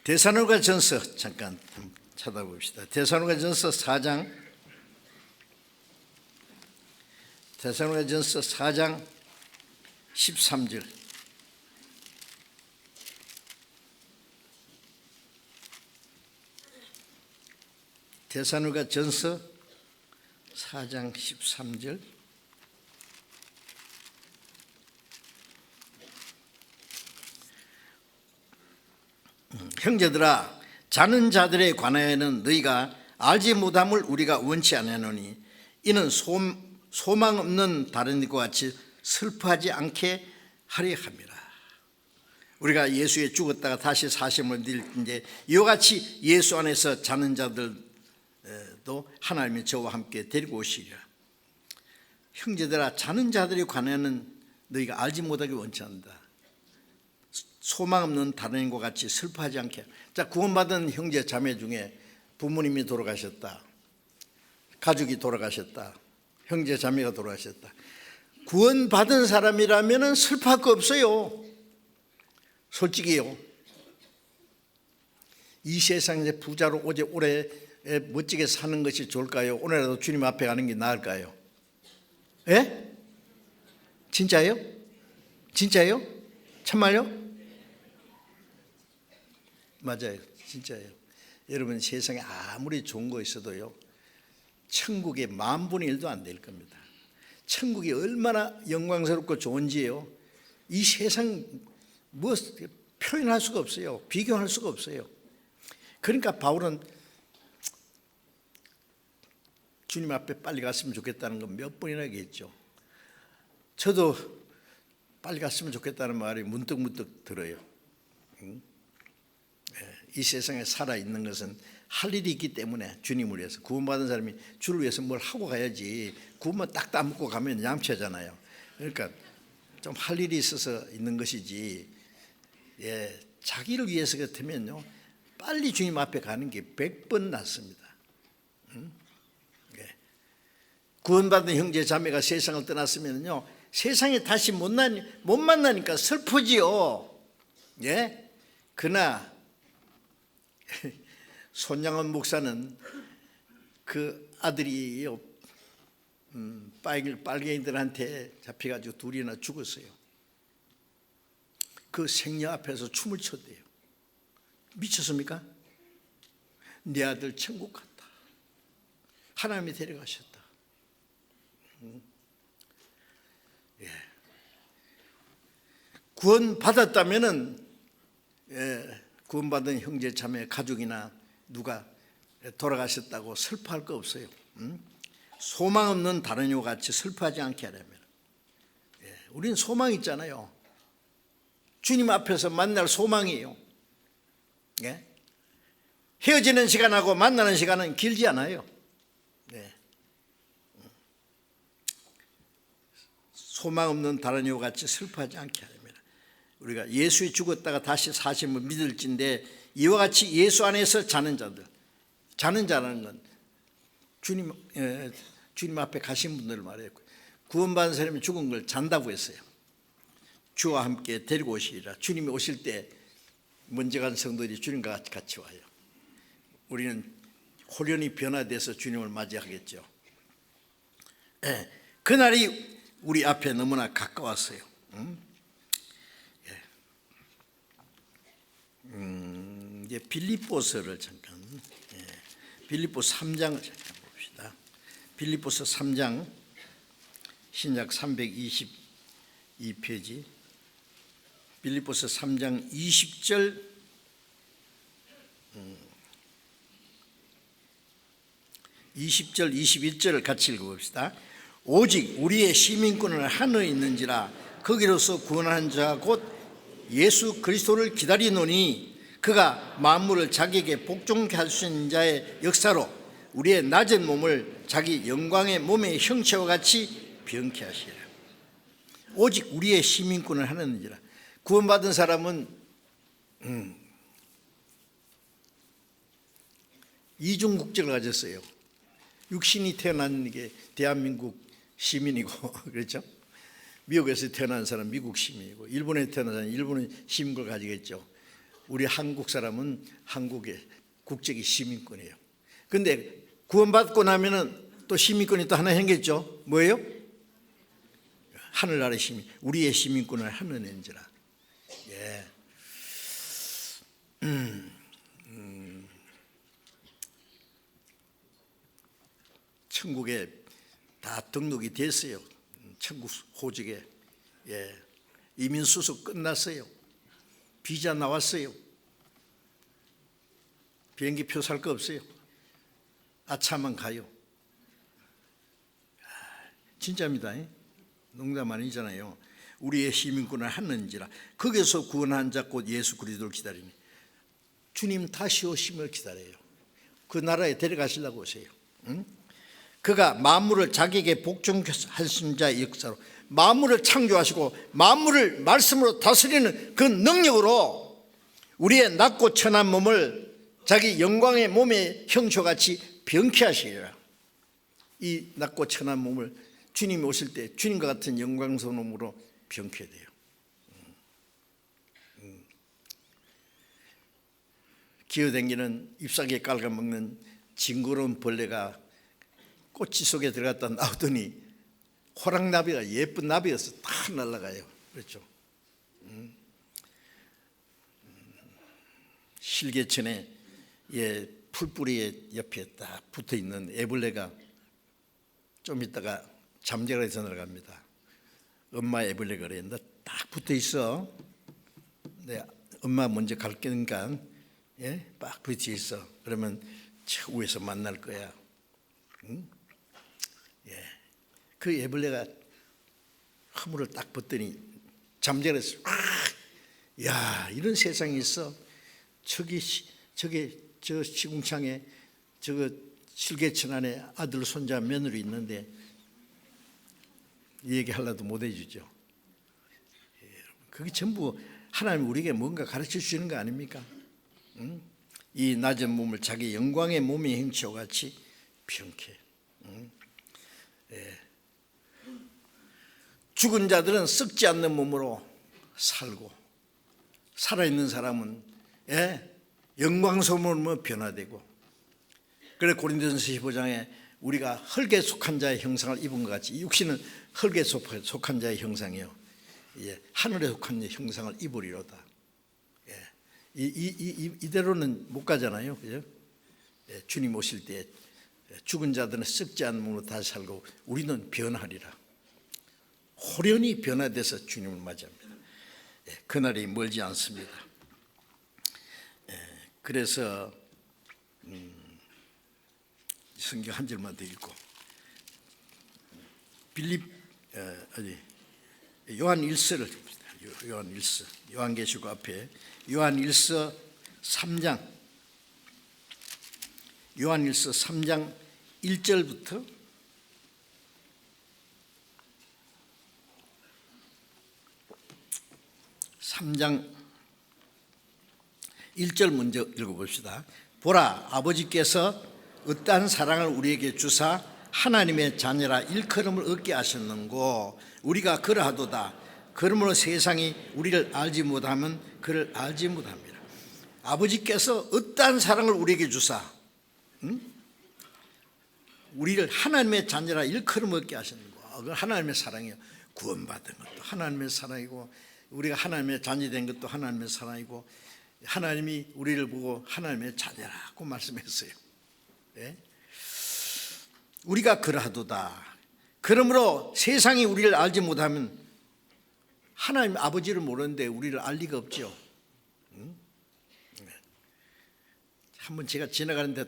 S2: 데살로니가전서 잠깐 찾아봅시다. 데살로니가전서 4장, 데살로니가전서 4장 13절. 데살로니가 전서 4장 13절. 형제들아, 자는 자들에 관하여는 너희가 알지 못함을 우리가 원치 아니하노니 이는 소망 없는 다른 일과 같이 슬퍼하지 않게 하려 함이라. 우리가 예수에 죽었다가 다시 사심을 얻을 이와 같이 예수 안에서 자는 자들도 하나님이 저와 함께 데리고 오시리라. 형제들아, 자는 자들에 관하여는 너희가 알지 못하기 원치 않는다. 소망 없는 다른 인과 같이 슬퍼하지 않게. 자, 구원받은 형제 자매 중에 부모님이 돌아가셨다, 가족이 돌아가셨다, 형제 자매가 돌아가셨다. 구원받은 사람이라면 슬퍼할 거 없어요. 솔직히요. 이 세상에 부자로 오래 멋지게 사는 것이 좋을까요? 오늘라도 주님 앞에 가는 게 나을까요? 예? 진짜요? 진짜요? 참말요? 맞아요. 진짜예요. 여러분, 세상에 아무리 좋은 거 있어도요, 천국의 10,000분의 1도 안 될 겁니다. 천국이 얼마나 영광스럽고 좋은지요, 이 세상 뭐 표현할 수가 없어요. 비교할 수가 없어요. 그러니까 바울은 주님 앞에 빨리 갔으면 좋겠다는 거 몇 번이나 얘기했죠. 저도 빨리 갔으면 좋겠다는 말이 문득문득 들어요. 이 세상에 살아있는 것은 할 일이 있기 때문에, 주님을 위해서. 구원받은 사람이 주를 위해서 뭘 하고 가야지, 구원만 딱 따먹고 가면 얌체잖아요. 그러니까 좀 할 일이 있어서 있는 것이지, 자기를 위해서 같으면요, 빨리 주님 앞에 가는 게 100번 낫습니다. 구원받은 형제 자매가 세상을 떠났으면요, 세상에 다시 못 만나니까 슬프지요. 예? 그러나 손양원 목사는 그 아들이 빨갱이들한테 잡혀가지고 둘이나 죽었어요. 그 생녀 앞에서 춤을 췄대요. 미쳤습니까? 내 아들 천국 갔다, 하나님이 데려가셨다. 구원 받았다면은, 구원받은 형제 자매 가족이나 누가 돌아가셨다고 슬퍼할 거 없어요. 소망 없는 다른 이와 같이 슬퍼하지 않게 하려면, 우리는 소망 있잖아요. 주님 앞에서 만날 소망이에요. 헤어지는 시간하고 만나는 시간은 길지 않아요. 소망 없는 다른 이와 같이 슬퍼하지 않게 하려면, 우리가 예수에 죽었다가 다시 사심을 믿을진데 이와 같이 예수 안에서 자는 자들, 자는 자라는 건 주님 앞에 가신 분들을 말해요. 구원받은 사람이 죽은 걸 잔다고 했어요. 주와 함께 데리고 오시리라. 주님이 오실 때 먼저 간 성도들이 주님과 같이 와요. 우리는 홀연히 변화돼서 주님을 맞이하겠죠. 그날이 우리 앞에 너무나 가까웠어요. 이제 빌립보서를 잠깐, 빌립보서 3장을 잠깐 봅시다. 빌립보서 3장, 신약 322페이지. 빌립보서 3장 20절, 20절 21절을 같이 읽어봅시다. 오직 우리의 시민권을 하늘에 있는지라 거기로서 구원하는 자 곧 예수 그리스도를 기다리노니 그가 만물을 자기에게 복종케 할 수 있는 자의 역사로 우리의 낮은 몸을 자기 영광의 몸의 형체와 같이 병케 하시라. 오직 우리의 시민권을 하는지라. 구원받은 사람은 이중 국적을 가졌어요. 육신이 태어난 게 대한민국 시민이고 그렇죠? 미국에서 태어난 사람 미국 시민이고, 일본에 태어난 사람 일본의 시민권을 가지겠죠. 우리 한국 사람은 한국의 국적이 시민권이에요. 그런데 구원받고 나면은 또 시민권이 또 하나 생겼죠. 뭐예요? 하늘나라의 시민, 우리의 시민권을 하늘엔지라. 천국에 다 등록이 됐어요. 천국 호적에. 예. 이민 수속 끝났어요. 비자 나왔어요. 비행기표 살 거 없어요. 아차만 가요. 진짜입니다. 농담 아니잖아요. 우리의 시민권을 하는지라. 거기서 구원한 자 곧 예수 그리스도를 기다리니 주님 다시 오심을 기다려요. 그 나라에 데려가시려고 오세요. 응? 그가 만물을 자기에게 복종하신 자의 역사로 만물을 창조하시고 만물을 말씀으로 다스리는 그 능력으로 우리의 낮고 천한 몸을 자기 영광의 몸의 형체같이 병쾌하시리라. 이 낮고 천한 몸을 주님이 오실 때 주님과 같은 영광스러운 몸으로 병쾌돼요. 기어다니는 잎사귀에 깔아먹는 징그러운 벌레가 꼬치 속에 들어갔다 나오더니 호랑나비가 예쁜 나비여서 다 날아가요. 그렇죠? 실개천에 풀뿌리 옆에 딱 붙어있는 애벌레가 좀 있다가 잠자리에 해서 날아갑니다. 엄마 애벌레가 그래. 너 딱 붙어있어. 내 엄마 먼저 갈 거니까 딱 붙어있어. 그러면 저 위에서 만날 거야. 응? 그 애벌레가 허물을 딱 벗더니 잠자리에서 야, 이런 세상이 있어. 저게 저 시궁창에 저 실개천 안에 아들 손자 며느리 있는데 이 얘기 하려도 못 해주죠. 그게 전부 하나님 우리에게 뭔가 가르쳐 주시는 거 아닙니까? 응? 이 낮은 몸을 자기 영광의 몸의 형체와 같이 병쾌. 응? 죽은 자들은 썩지 않는 몸으로 살고 살아있는 사람은 영광스러운 몸으로 변화되고, 그래 고린도전서 15장에 우리가 흙에 속한 자의 형상을 입은 것 같이 육신은 흙에 속한 자의 형상이요 하늘에 속한 자의 형상을 입으리로다. 이대로는 못 가잖아요. 그죠? 주님 오실 때 죽은 자들은 썩지 않는 몸으로 다시 살고 우리는 변하리라. 호련히 변화돼서 주님을 맞이합니다. 그날이 멀지 않습니다. 그래서 성경 한 절만 더 읽고 요한 1서를 봅시다. 요한 1서, 요한계시록 앞에 요한 1서 3장, 요한 1서 3장 1절부터 3장 1절 먼저 읽어봅시다. 보라, 아버지께서 어떠한 사랑을 우리에게 주사 하나님의 자녀라 일컬음을 얻게 하셨는고 우리가 그러하도다. 그러므로 세상이 우리를 알지 못하면 그를 알지 못합니다. 아버지께서 어떠한 사랑을 우리에게 주사 우리를 하나님의 자녀라 일컬음 얻게 하셨는고, 그건 하나님의 사랑이에요. 구원받은 것도 하나님의 사랑이고 우리가 하나님의 자녀 된 것도 하나님의 사랑이고 하나님이 우리를 보고 하나님의 자녀라고 말씀했어요. 우리가 그러하도다. 그러므로 세상이 우리를 알지 못하면 하나님 아버지를 모르는데 우리를 알 리가 없죠. 한번 제가 지나가는데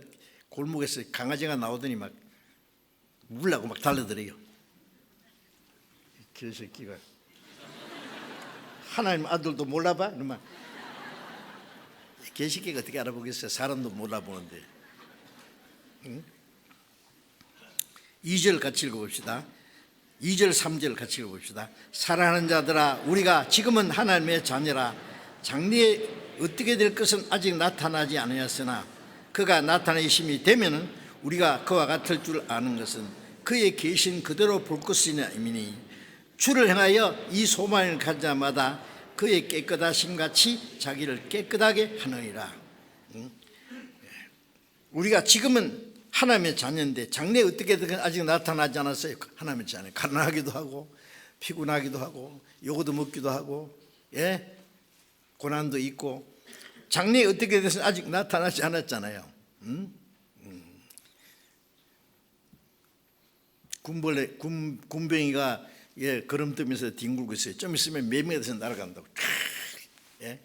S2: 골목에서 강아지가 나오더니 막 물라고 막 달려들어요. 개새끼가 하나님 아들도 몰라봐? 그러면 개새끼가 어떻게 알아보겠어요? 사람도 몰라보는데. 2절 같이 읽어봅시다. 2절 3절 같이 읽어봅시다. 사랑하는 자들아, 우리가 지금은 하나님의 자녀라. 장래에 어떻게 될 것은 아직 나타나지 않았으나 그가 나타내심이 되면은 우리가 그와 같을 줄 아는 것은 그의 계신 그대로 볼 것이니 주를 향하여 이 소망을 가진 자마다 그의 깨끗하심 같이 자기를 깨끗하게 하느니라. 우리가 지금은 하나님의 자녀인데 장래에 어떻게 되든 아직 나타나지 않았어요. 하나님의 자녀, 가난하기도 하고 피곤하기도 하고 요거도 먹기도 하고 고난도 있고 장래에 어떻게 돼서 아직 나타나지 않았잖아요. 군뱅이가 걸음떠면서 뒹굴고 있어요. 좀 있으면 매미가 돼서 날아간다고. 예?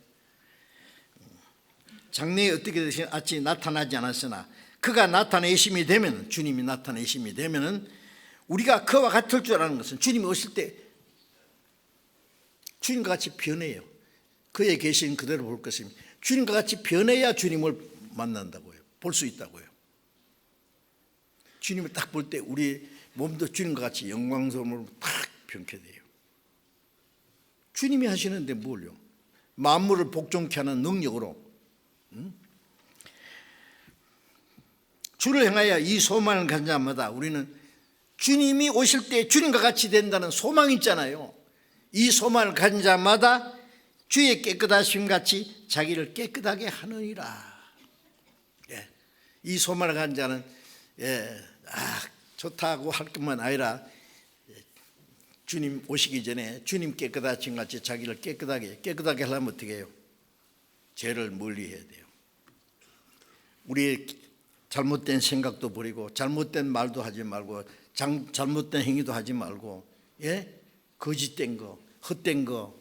S2: 장래에 어떻게 되시는 아직 나타나지 않았으나 그가 나타내심이 되면, 주님이 나타내심이 되면은 우리가 그와 같을 줄 아는 것은 주님이 오실 때 주님과 같이 변해요. 그의 계신 그대로 볼 것입니다. 주님과 같이 변해야 주님을 만난다고요. 볼 수 있다고요. 주님을 딱 볼 때 우리 몸도 주님과 같이 영광스러움으로 딱 변케 돼요. 주님이 하시는데 뭘요? 만물을 복종케 하는 능력으로 주를 향하여 이 소망을 가진 자마다 우리는 주님이 오실 때 주님과 같이 된다는 소망이 있잖아요. 이 소망을 가진 자마다 주의 깨끗하심 같이 자기를 깨끗하게 하느니라. 예. 이 소망을 가진 자는 좋다고 할 것만 아니라 주님 오시기 전에 주님 깨끗하심 같이 자기를 깨끗하게 하려면 어떻게 해요? 죄를 멀리 해야 돼요. 우리의 잘못된 생각도 버리고 잘못된 말도 하지 말고 잘못된 행위도 하지 말고, 거짓된 거, 헛된 거,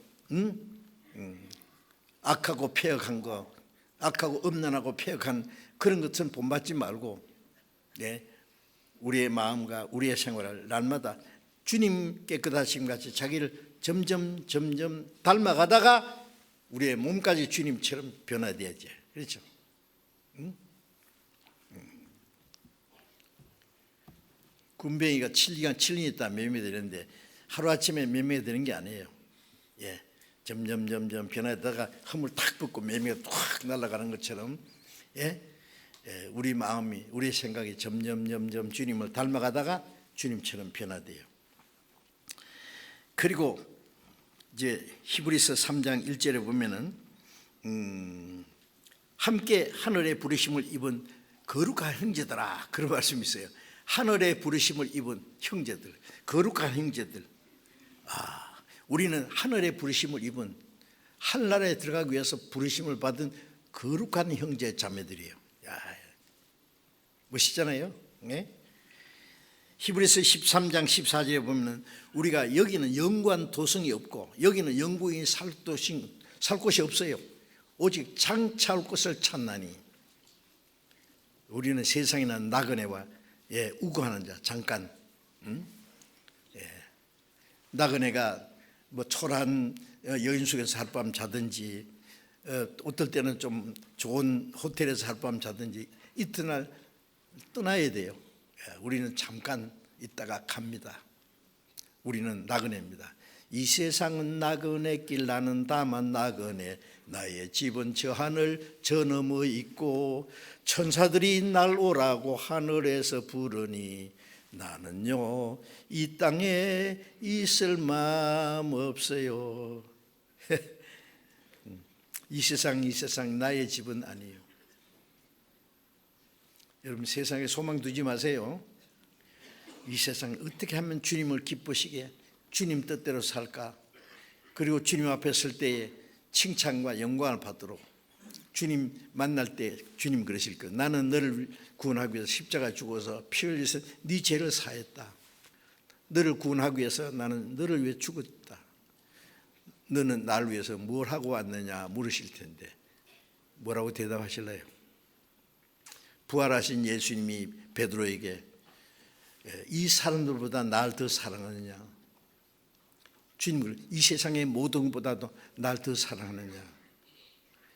S2: 악하고 폐역한 거, 악하고 음란하고 폐역한 그런 것은 본받지 말고, 우리의 마음과 우리의 생활을 날마다 주님 깨끗하심 같이 자기를 점점 닮아가다가 우리의 몸까지 주님처럼 변화돼야지. 그렇죠? 군뱅이가 7기간 7년 있다 매매가 되는데 하루아침에 매매가 되는 게 아니에요. 점점 변화하다가 허물 탁 붙고 매매가 탁 날아가는 것처럼 우리 마음이, 우리 생각이 점점 주님을 닮아가다가 주님처럼 변화돼요. 그리고 이제 히브리서 3장 1절에 보면은 함께 하늘의 부르심을 입은 거룩한 형제들아, 그런 말씀이 있어요. 하늘의 부르심을 입은 형제들, 거룩한 형제들. 우리는 하늘의 부르심을 입은, 하늘나라에 들어가기 위해서 부르심을 받은 거룩한 형제 자매들이에요. 멋있잖아요. 히브리서 13장 14절에 보면 우리가 여기는 영구한 도성이 없고 여기는 영구인이 살 곳이 없어요. 오직 장차올 곳을 찾나니. 우리는 세상이나 나그네와 우거하는 자, 잠깐. 나그네가 뭐 초라한 여인 속에서 하룻밤 자든지, 어떨 때는 좀 좋은 호텔에서 하룻밤 자든지 이튿날 떠나야 돼요. 우리는 잠깐 있다가 갑니다. 우리는 나그네입니다. 이 세상은 나그네 길, 나는 다만 나그네, 나의 집은 저 하늘 저 너머 있고 천사들이 날 오라고 하늘에서 부르니 나는요 이 땅에 있을 마음 없어요. 이 세상 나의 집은 아니에요. 여러분, 세상에 소망 두지 마세요. 이 세상 어떻게 하면 주님을 기쁘시게, 주님 뜻대로 살까, 그리고 주님 앞에 설 때에 칭찬과 영광을 받도록, 주님 만날 때 주님 그러실 거예요. 나는 너를 구원하기 위해서 십자가 죽어서 피 흘려서 네 죄를 사했다. 너를 구원하기 위해서 나는 너를 위해 죽었다. 너는 나를 위해서 뭘 하고 왔느냐 물으실 텐데 뭐라고 대답하실래요? 부활하신 예수님이 베드로에게 이 사람들보다 나를 더 사랑하느냐, 주님을 이 세상의 모든 것보다도 나를 더 사랑하느냐,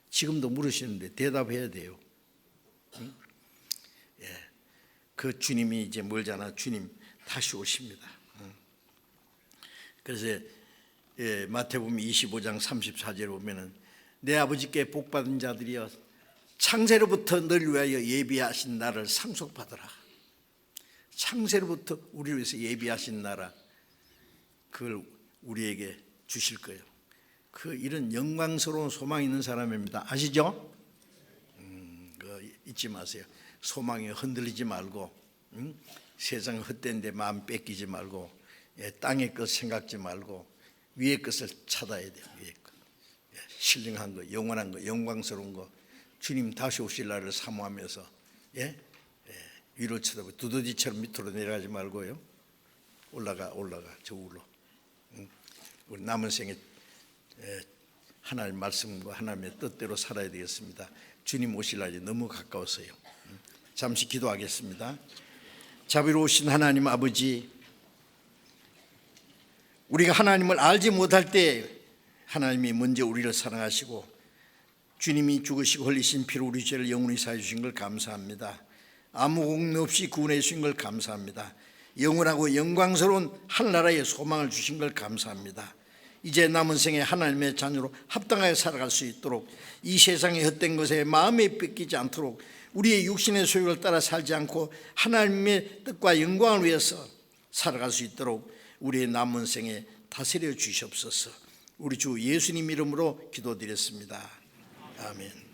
S2: 지금도 물으시는데 대답해야 돼요. 그 주님이 이제 멀잖아. 주님 다시 오십니다. 그래서 마태복음 25장 34절에 보면은 내 아버지께 복받은 자들이여 창세로부터 너를 위하여 예비하신 나를 상속받으라. 창세로부터 우리를 위해서 예비하신 나라, 그걸 우리에게 주실 거예요. 이런 영광스러운 소망이 있는 사람입니다. 아시죠? 잊지 마세요. 소망에 흔들리지 말고, 세상 헛된 데 마음 뺏기지 말고, 땅의 것 생각지 말고 위의 것을 찾아야 돼요. 위의 것, 신령한 거, 영원한 거, 영광스러운 거, 주님 다시 오실 날을 사모하면서 위로 쳐다보고 두더지처럼 밑으로 내려가지 말고요. 올라가 저울로. 우리 남은 생에 하나님 말씀과 하나님의 뜻대로 살아야 되겠습니다. 주님 오실 날이 너무 가까워서요. 잠시 기도하겠습니다. 자비로우신 하나님 아버지, 우리가 하나님을 알지 못할 때 하나님이 먼저 우리를 사랑하시고 주님이 죽으시고 흘리신 피로 우리 죄를 영원히 사해 주신 걸 감사합니다. 아무 공로 없이 구원해 주신 걸 감사합니다. 영원하고 영광스러운 하늘나라의 소망을 주신 걸 감사합니다. 이제 남은 생에 하나님의 자녀로 합당하게 살아갈 수 있도록, 이 세상의 헛된 것에 마음에 뺏기지 않도록, 우리의 육신의 소욕을 따라 살지 않고 하나님의 뜻과 영광을 위해서 살아갈 수 있도록 우리의 남은 생에 다스려 주시옵소서. 우리 주 예수님 이름으로 기도드렸습니다. 아멘.